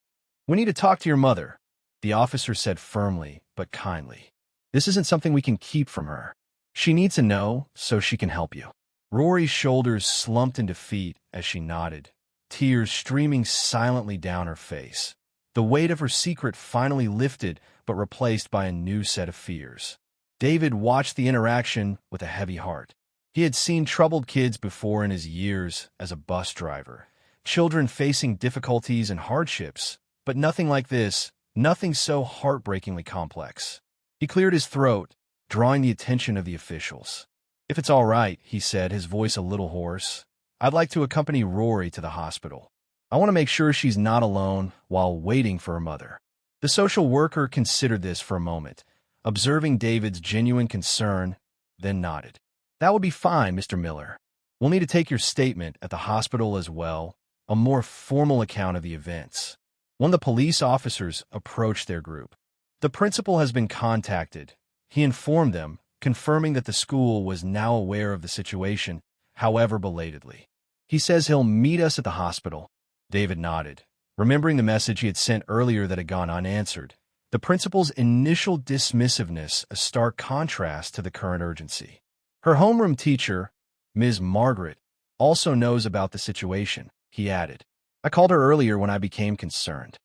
We need to talk to your mother," the officer said firmly but kindly. "This isn't something we can keep from her. She needs to know so she can help you." Rory's shoulders slumped in defeat as she nodded, tears streaming silently down her face. The weight of her secret finally lifted but replaced by a new set of fears. David watched the interaction with a heavy heart. He had seen troubled kids before in his years as a bus driver, children facing difficulties and hardships, but nothing like this, nothing so heartbreakingly complex. He cleared his throat, drawing the attention of the officials. "If it's all right," he said, his voice a little hoarse, "I'd like to accompany Rory to the hospital." I want to make sure she's not alone while waiting for her mother. The social worker considered this for a moment, observing David's genuine concern, then nodded. That will be fine, Mr. Miller. We'll need to take your statement at the hospital as well, a more formal account of the events. One of the police officers approached their group. The principal has been contacted. He informed them, confirming that the school was now aware of the situation, however belatedly. He says he'll meet us at the hospital. David nodded, remembering the message he had sent earlier that had gone unanswered. The principal's initial dismissiveness, a stark contrast to the current urgency. Her homeroom teacher, Ms. Margaret, also knows about the situation, he added. I called her earlier when I became concerned.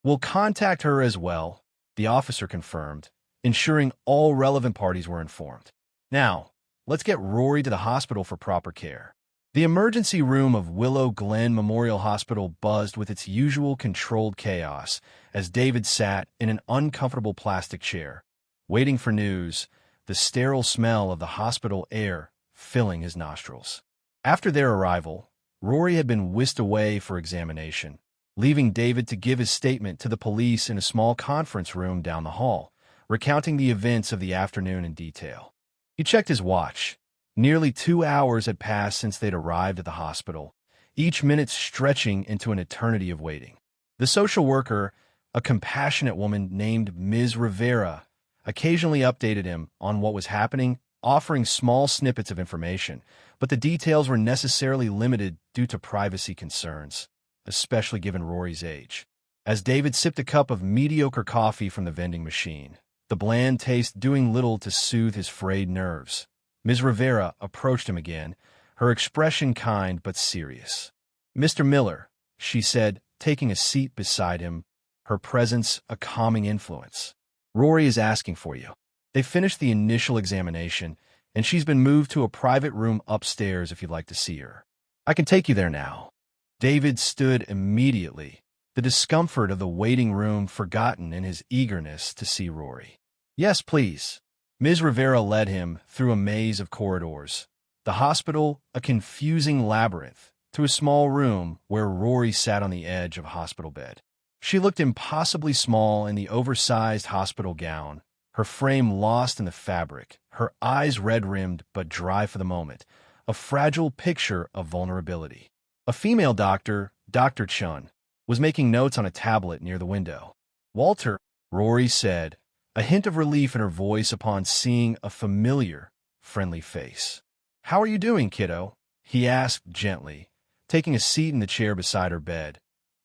We'll contact her as well, the officer confirmed, ensuring all relevant parties were informed. Now, let's get Rory to the hospital for proper care. The emergency room of Willow Glen Memorial Hospital buzzed with its usual controlled chaos as David sat in an uncomfortable plastic chair, waiting for news, the sterile smell of the hospital air filling his nostrils. After their arrival, Rory had been whisked away for examination, leaving David to give his statement to the police in a small conference room down the hall, recounting the events of the afternoon in detail. He checked his watch. Nearly 2 hours had passed since they'd arrived at the hospital, each minute stretching into an eternity of waiting. The social worker, a compassionate woman named Ms. Rivera, occasionally updated him on what was happening, offering small snippets of information, but the details were necessarily limited due to privacy concerns, especially given Rory's age. As David sipped a cup of mediocre coffee from the vending machine, the bland taste doing little to soothe his frayed nerves, Ms. Rivera approached him again, her expression kind but serious. Mr. Miller, she said, taking a seat beside him, her presence a calming influence. Rory is asking for you. They finished the initial examination, and she's been moved to a private room upstairs if you'd like to see her. I can take you there now. David stood immediately, the discomfort of the waiting room forgotten in his eagerness to see Rory. Yes, please. Ms. Rivera led him through a maze of corridors, the hospital a confusing labyrinth, to a small room where Rory sat on the edge of a hospital bed. She looked impossibly small in the oversized hospital gown, her frame lost in the fabric, her eyes red-rimmed but dry for the moment, a fragile picture of vulnerability. A female doctor, Dr. Chun, was making notes on a tablet near the window. Walter, Rory said, a hint of relief in her voice upon seeing a familiar, friendly face. How are you doing, kiddo? He asked gently, taking a seat in the chair beside her bed,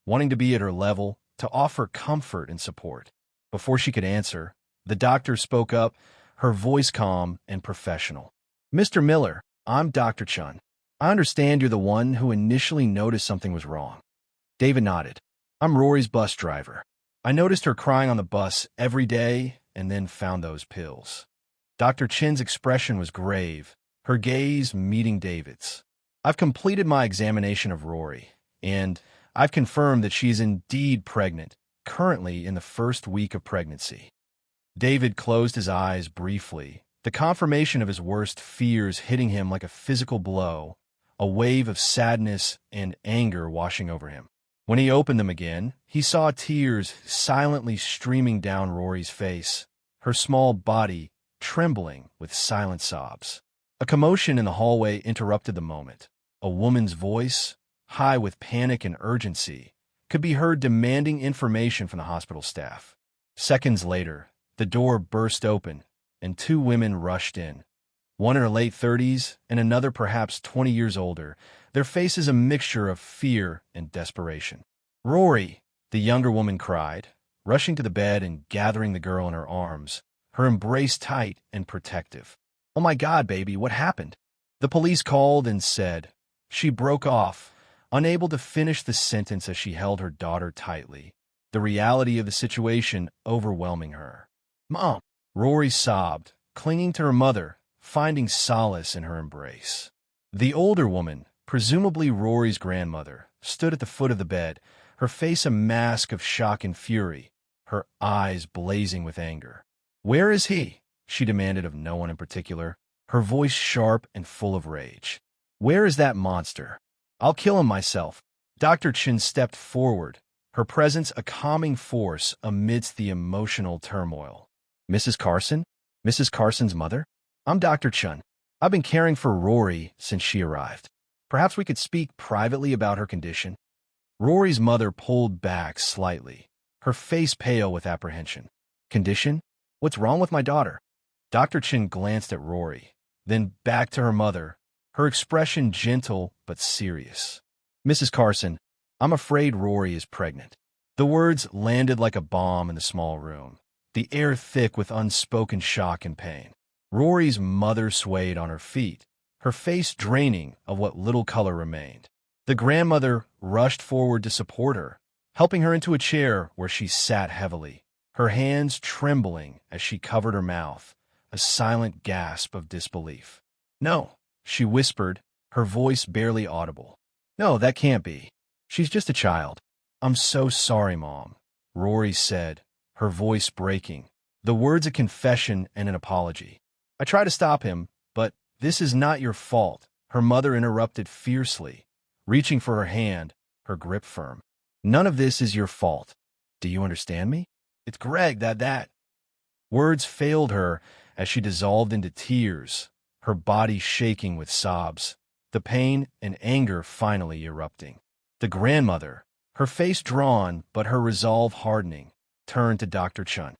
wanting to be at her level, to offer comfort and support. Before she could answer, the doctor spoke up, her voice calm and professional. Mr. Miller, I'm Dr. Chun. I understand you're the one who initially noticed something was wrong. David nodded. I'm Rory's bus driver. I noticed her crying on the bus every day and then found those pills. Dr. Chin's expression was grave, her gaze meeting David's. I've completed my examination of Rory, and I've confirmed that she is indeed pregnant, currently in the first week of pregnancy. David closed his eyes briefly, the confirmation of his worst fears hitting him like a physical blow, a wave of sadness and anger washing over him. When he opened them again, he saw tears silently streaming down Rory's face, her small body trembling with silent sobs. A commotion in the hallway interrupted the moment. A woman's voice, high with panic and urgency, could be heard demanding information from the hospital staff. Seconds later, the door burst open, and 2 women rushed in. One in her late 30s and another perhaps 20 years older, their faces a mixture of fear and desperation. Rory, the younger woman cried, rushing to the bed and gathering the girl in her arms, her embrace tight and protective. Oh my God, baby, what happened? The police called and said. She broke off, unable to finish the sentence as she held her daughter tightly, the reality of the situation overwhelming her. Mom, Rory sobbed, clinging to her mother, finding solace in her embrace. The older woman, presumably Rory's grandmother, stood at the foot of the bed, her face a mask of shock and fury, her eyes blazing with anger. Where is he? She demanded of no one in particular, her voice sharp and full of rage. Where is that monster? I'll kill him myself. Dr. Chin stepped forward, her presence a calming force amidst the emotional turmoil. Mrs. Carson? Mrs. Carson's mother? I'm Dr. Chun. I've been caring for Rory since she arrived. Perhaps we could speak privately about her condition. Rory's mother pulled back slightly, her face pale with apprehension. Condition? What's wrong with my daughter? Dr. Chin glanced at Rory, then back to her mother, her expression gentle but serious. Mrs. Carson, I'm afraid Rory is pregnant. The words landed like a bomb in the small room, the air thick with unspoken shock and pain. Rory's mother swayed on her feet, her face draining of what little color remained. The grandmother rushed forward to support her, helping her into a chair where she sat heavily, her hands trembling as she covered her mouth, a silent gasp of disbelief. No, she whispered, her voice barely audible. No, that can't be. She's just a child. I'm so sorry, Mom, Rory said, her voice breaking, the words a confession and an apology. I tried to stop him, but this is not your fault, her mother interrupted fiercely, reaching for her hand, her grip firm. None of this is your fault. Do you understand me? It's Greg, that. Words failed her as she dissolved into tears, her body shaking with sobs, the pain and anger finally erupting. The grandmother, her face drawn but her resolve hardening, turned to Dr. Chun.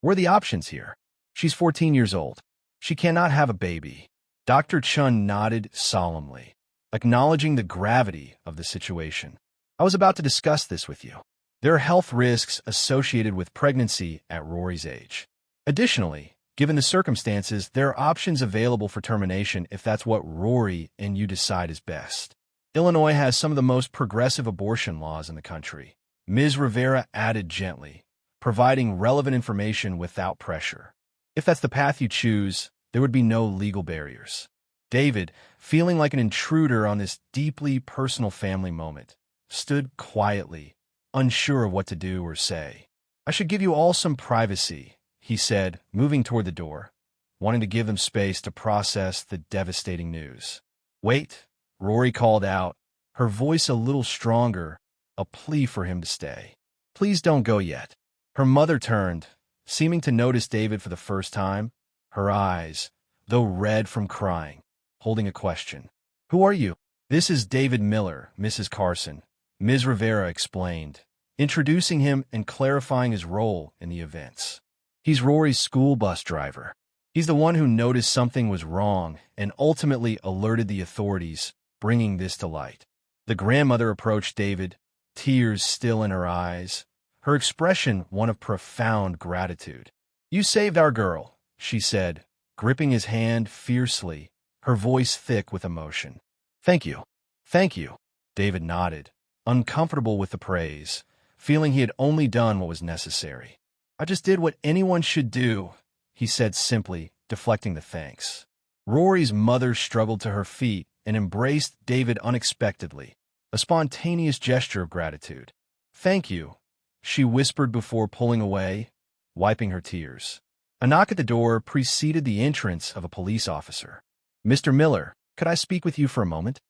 What are the options here? She's 14 years old. She cannot have a baby. Dr. Chun nodded solemnly, acknowledging the gravity of the situation. I was about to discuss this with you. There are health risks associated with pregnancy at Rory's age. Additionally, given the circumstances, there are options available for termination if that's what Rory and you decide is best. Illinois has some of the most progressive abortion laws in the country, Ms. Rivera added gently, providing relevant information without pressure. If that's the path you choose, there would be no legal barriers. David, feeling like an intruder on this deeply personal family moment, stood quietly, unsure of what to do or say. I should give you all some privacy, he said, moving toward the door, wanting to give them space to process the devastating news. Wait, Rory called out, her voice a little stronger, a plea for him to stay. Please don't go yet. Her mother turned, seeming to notice David for the first time, her eyes, though red from crying, holding a question. Who are you? This is David Miller, Mrs. Carson, Ms. Rivera explained, introducing him and clarifying his role in the events. He's Rory's school bus driver. He's the one who noticed something was wrong and ultimately alerted the authorities, bringing this to light. The grandmother approached David, tears still in her eyes, her expression one of profound gratitude. You saved our girl, she said, gripping his hand fiercely, her voice thick with emotion. Thank you. Thank you. David nodded, uncomfortable with the praise, feeling he had only done what was necessary. I just did what anyone should do, he said simply, deflecting the thanks. Rory's mother struggled to her feet and embraced David unexpectedly, a spontaneous gesture of gratitude. Thank you, she whispered before pulling away, wiping her tears. A knock at the door preceded the entrance of a police officer. Mr. Miller, could I speak with you for a moment?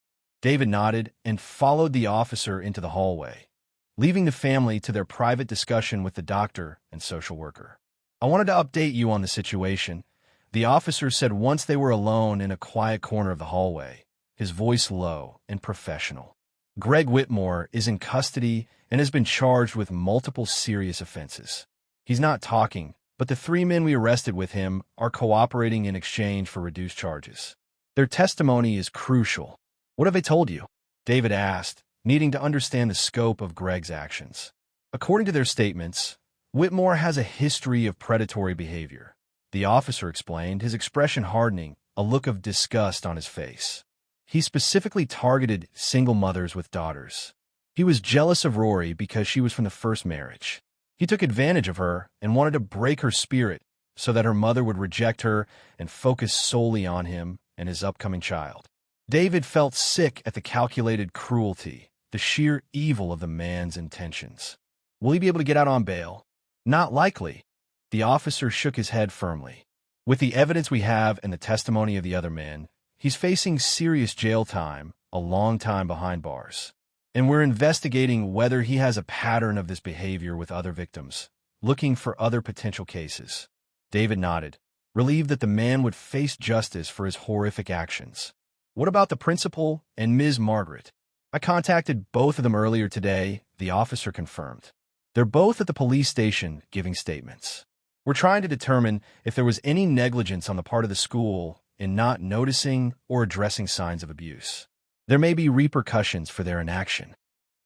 David nodded and followed the officer into the hallway, leaving the family to their private discussion with the doctor and social worker. I wanted to update you on the situation, the officer said once they were alone in a quiet corner of the hallway, his voice low and professional. Greg Whitmore is in custody and has been charged with multiple serious offenses. He's not talking, but the 3 men we arrested with him are cooperating in exchange for reduced charges. Their testimony is crucial. What have they told you? David asked, needing to understand the scope of Greg's actions. According to their statements, Whitmore has a history of predatory behavior. The officer explained, his expression hardening, a look of disgust on his face. He specifically targeted single mothers with daughters. He was jealous of Rory because she was from the first marriage. He took advantage of her and wanted to break her spirit so that her mother would reject her and focus solely on him and his upcoming child. David felt sick at the calculated cruelty, the sheer evil of the man's intentions. Will he be able to get out on bail? Not likely. The officer shook his head firmly. With the evidence we have and the testimony of the other men, he's facing serious jail time, a long time behind bars. and we're investigating whether he has a pattern of this behavior with other victims, looking for other potential cases. David nodded, relieved that the man would face justice for his horrific actions. What about the principal and Ms. Margaret? I contacted both of them earlier today, the officer confirmed. They're both at the police station giving statements. We're trying to determine if there was any negligence on the part of the school in not noticing or addressing signs of abuse. There may be repercussions for their inaction.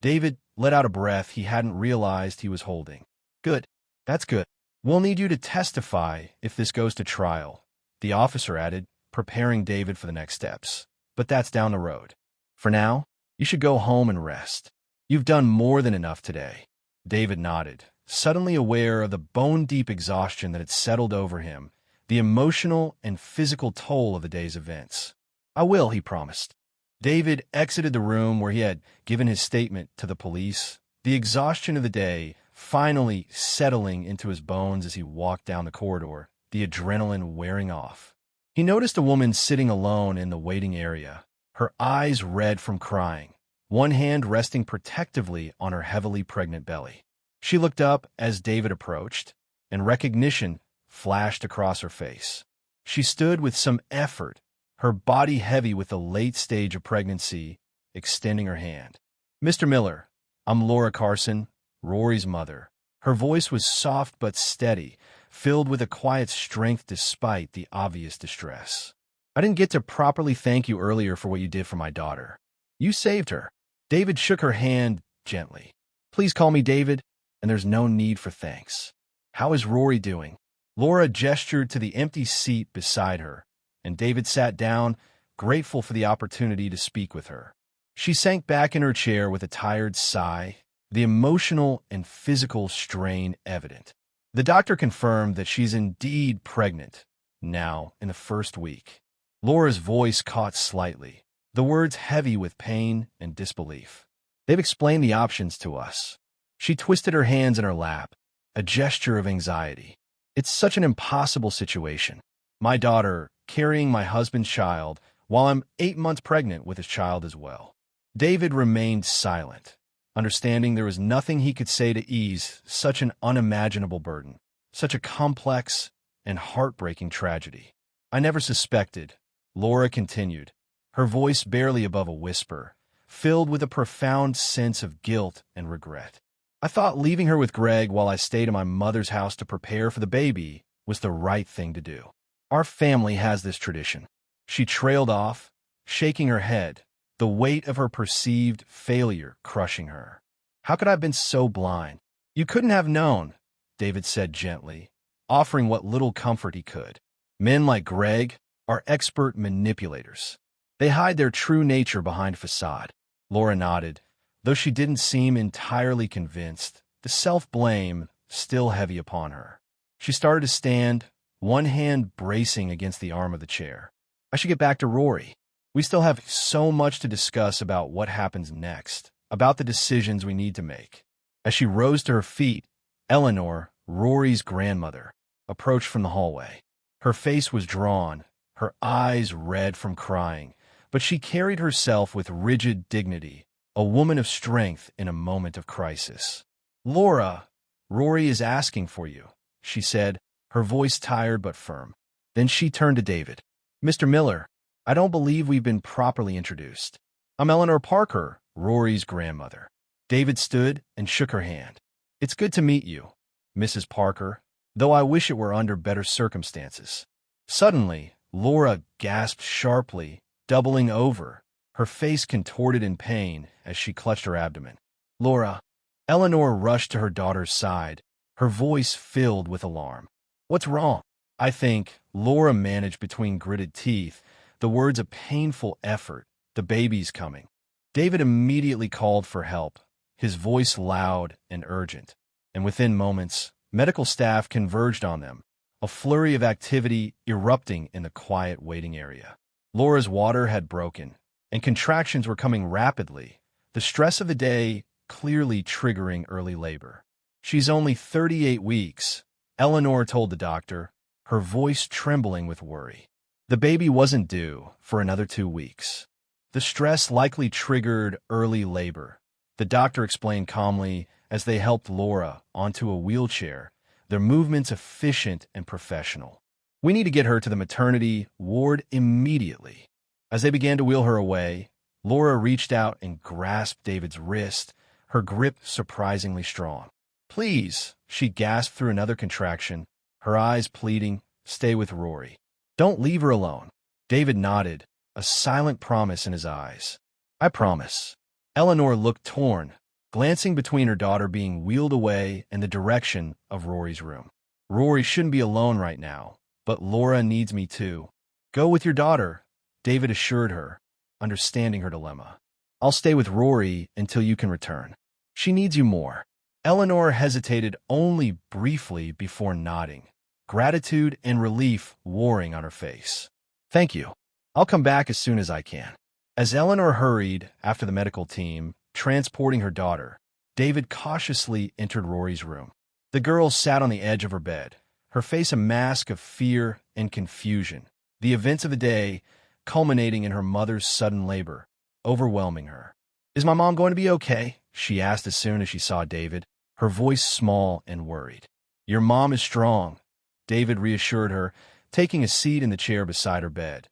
David let out a breath he hadn't realized he was holding. Good. That's good. We'll need you to testify if this goes to trial, the officer added, preparing David for the next steps. But that's down the road. For now, you should go home and rest. You've done more than enough today. David nodded, suddenly aware of the bone-deep exhaustion that had settled over him, the emotional and physical toll of the day's events. I will, he promised. David exited the room where he had given his statement to the police, the exhaustion of the day finally settling into his bones as he walked down the corridor, the adrenaline wearing off. He noticed a woman sitting alone in the waiting area, her eyes red from crying, one hand resting protectively on her heavily pregnant belly. She looked up as David approached, and recognition flashed across her face. She stood with some effort, her body heavy with the late stage of pregnancy, extending her hand. Mr. Miller, I'm Laura Carson, Rory's mother. Her voice was soft but steady, filled with a quiet strength despite the obvious distress. I didn't get to properly thank you earlier for what you did for my daughter. You saved her. David shook her hand gently. Please call me David, and there's no need for thanks. How is Rory doing? Laura gestured to the empty seat beside her, and David sat down, grateful for the opportunity to speak with her. She sank back in her chair with a tired sigh, the emotional and physical strain evident. The doctor confirmed that she's indeed pregnant, now in the first week. Laura's voice caught slightly, the words heavy with pain and disbelief. They've explained the options to us. She twisted her hands in her lap, a gesture of anxiety. It's such an impossible situation. My daughter carrying my husband's child while I'm 8 months pregnant with his child as well. David remained silent, understanding there was nothing he could say to ease such an unimaginable burden, such a complex and heartbreaking tragedy. I never suspected, Laura continued, her voice barely above a whisper, filled with a profound sense of guilt and regret. I thought leaving her with Greg while I stayed in my mother's house to prepare for the baby was the right thing to do. Our family has this tradition. She trailed off, shaking her head, the weight of her perceived failure crushing her. How could I have been so blind? You couldn't have known, David said gently, offering what little comfort he could. Men like Greg are expert manipulators. They hide their true nature behind a facade. Laura nodded, though she didn't seem entirely convinced, the self-blame still heavy upon her. She started to stand, one hand bracing against the arm of the chair. I should get back to Rory. We still have so much to discuss about what happens next, about the decisions we need to make. As she rose to her feet, Eleanor, Rory's grandmother, approached from the hallway. Her face was drawn, her eyes red from crying, but she carried herself with rigid dignity, a woman of strength in a moment of crisis. Laura, Rory is asking for you, she said, her voice tired but firm. Then she turned to David. Mr. Miller, I don't believe we've been properly introduced. I'm Eleanor Parker, Rory's grandmother. David stood and shook her hand. It's good to meet you, Mrs. Parker, though I wish it were under better circumstances. Suddenly, Laura gasped sharply, doubling over, her face contorted in pain as she clutched her abdomen. Laura, Eleanor rushed to her daughter's side, her voice filled with alarm. What's wrong? I think, Laura managed between gritted teeth, the words a painful effort, the baby's coming. David immediately called for help, his voice loud and urgent, and within moments, medical staff converged on them, a flurry of activity erupting in the quiet waiting area. Laura's water had broken, and contractions were coming rapidly, the stress of the day clearly triggering early labor. She's only 38 weeks, Eleanor told the doctor, her voice trembling with worry. The baby wasn't due for another 2 weeks. The stress likely triggered early labor, The doctor explained calmly as they helped Laura onto a wheelchair, their movements efficient and professional. We need to get her to the maternity ward immediately. As they began to wheel her away, Laura reached out and grasped David's wrist, her grip surprisingly strong. Please, she gasped through another contraction, her eyes pleading, stay with Rory. Don't leave her alone. David nodded, a silent promise in his eyes. I promise. Eleanor looked torn, glancing between her daughter being wheeled away and the direction of Rory's room. Rory shouldn't be alone right now, but Laura needs me too. Go with your daughter, David assured her, understanding her dilemma. I'll stay with Rory until you can return. She needs you more. Eleanor hesitated only briefly before nodding, gratitude and relief warring on her face. Thank you. I'll come back as soon as I can. As Eleanor hurried after the medical team, transporting her daughter, David cautiously entered Rory's room. The girl sat on the edge of her bed, her face a mask of fear and confusion, the events of the day culminating in her mother's sudden labor, overwhelming her. Is my mom going to be okay? She asked as soon as she saw David, her voice small and worried. Your mom is strong, David reassured her, taking a seat in the chair beside her bed,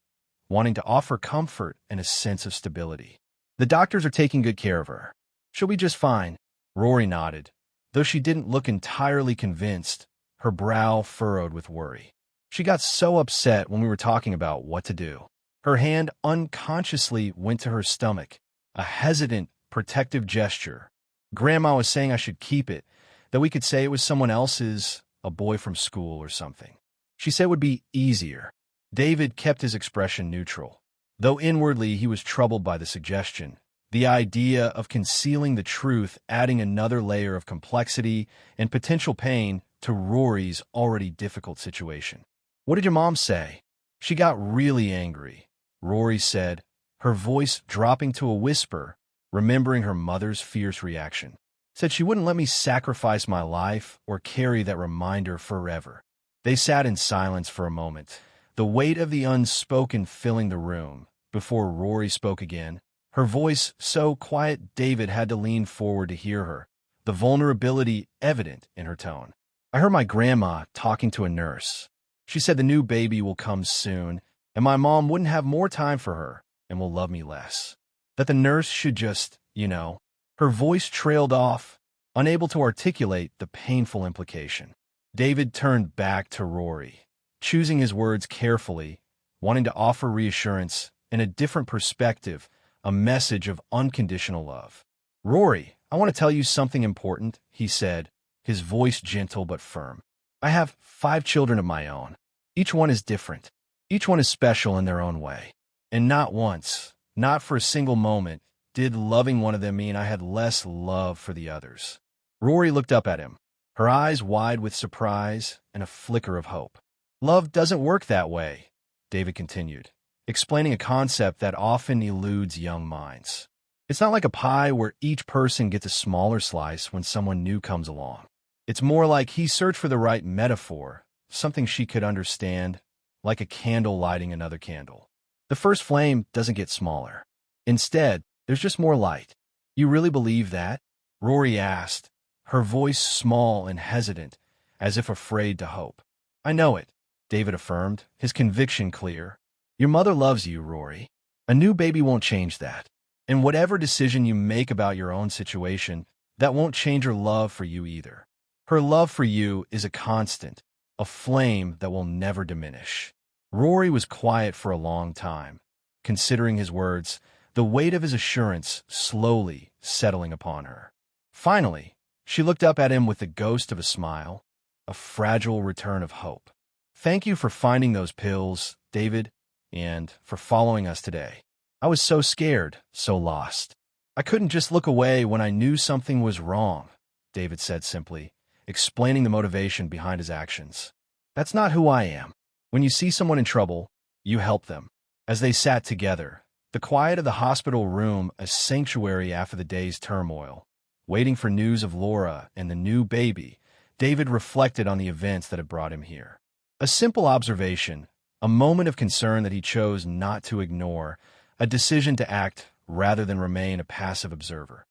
wanting to offer comfort and a sense of stability. The doctors are taking good care of her. She'll be just fine. Rory nodded, though she didn't look entirely convinced, her brow furrowed with worry. She got so upset when we were talking about what to do. Her hand unconsciously went to her stomach, a hesitant, protective gesture. Grandma was saying I should keep it, that we could say it was someone else's, a boy from school or something. She said it would be easier. David kept his expression neutral, though inwardly he was troubled by the suggestion, the idea of concealing the truth adding another layer of complexity and potential pain to Rory's already difficult situation. What did your mom say? She got really angry, Rory said, her voice dropping to a whisper, remembering her mother's fierce reaction. Said she wouldn't let me sacrifice my life or carry that reminder forever. They sat in silence for a moment, the weight of the unspoken filling the room, before Rory spoke again, her voice so quiet David had to lean forward to hear her, the vulnerability evident in her tone. I heard my grandma talking to a nurse. She said the new baby will come soon, and my mom wouldn't have more time for her and will love me less. That the nurse should just, Her voice trailed off, unable to articulate the painful implication. David turned back to Rory, choosing his words carefully, wanting to offer reassurance and a different perspective, a message of unconditional love. Rory, I want to tell you something important, he said, his voice gentle but firm. I have 5 children of my own. Each one is different. Each one is special in their own way. And not once, not for a single moment, did loving one of them mean I had less love for the others. Rory looked up at him, her eyes wide with surprise and a flicker of hope. Love doesn't work that way, David continued, explaining a concept that often eludes young minds. It's not like a pie where each person gets a smaller slice when someone new comes along. It's more like he searched for the right metaphor, something she could understand, like a candle lighting another candle. The first flame doesn't get smaller. Instead, there's just more light. You really believe that? Rory asked, her voice small and hesitant, as if afraid to hope. I know it, David affirmed, his conviction clear. Your mother loves you, Rory. A new baby won't change that. And whatever decision you make about your own situation, that won't change her love for you either. Her love for you is a constant, a flame that will never diminish. Rory was quiet for a long time, considering his words, the weight of his assurance slowly settling upon her. Finally, she looked up at him with the ghost of a smile, a fragile return of hope. Thank you for finding those pills, David, and for following us today. I was so scared, so lost. I couldn't just look away when I knew something was wrong, David said simply, explaining the motivation behind his actions. That's not who I am. When you see someone in trouble, you help them. As they sat together, the quiet of the hospital room a sanctuary after the day's turmoil, waiting for news of Laura and the new baby, David reflected on the events that had brought him here. A simple observation, a moment of concern that he chose not to ignore, a decision to act rather than remain a passive observer.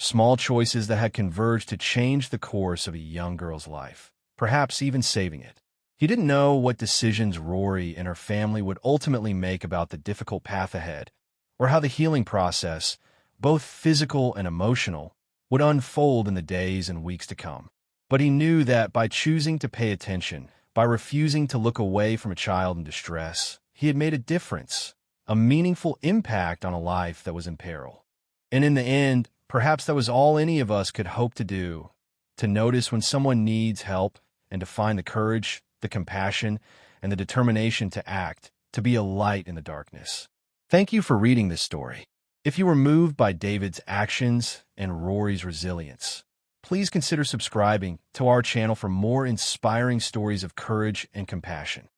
Small choices that had converged to change the course of a young girl's life, perhaps even saving it. He didn't know what decisions Rory and her family would ultimately make about the difficult path ahead, or how the healing process, both physical and emotional, would unfold in the days and weeks to come. But he knew that by choosing to pay attention, by refusing to look away from a child in distress, he had made a difference, a meaningful impact on a life that was in peril. And in the end, perhaps that was all any of us could hope to do, to notice when someone needs help and to find the courage, the compassion, and the determination to act, to be a light in the darkness. Thank you for reading this story. If you were moved by David's actions and Rory's resilience, please consider subscribing to our channel for more inspiring stories of courage and compassion.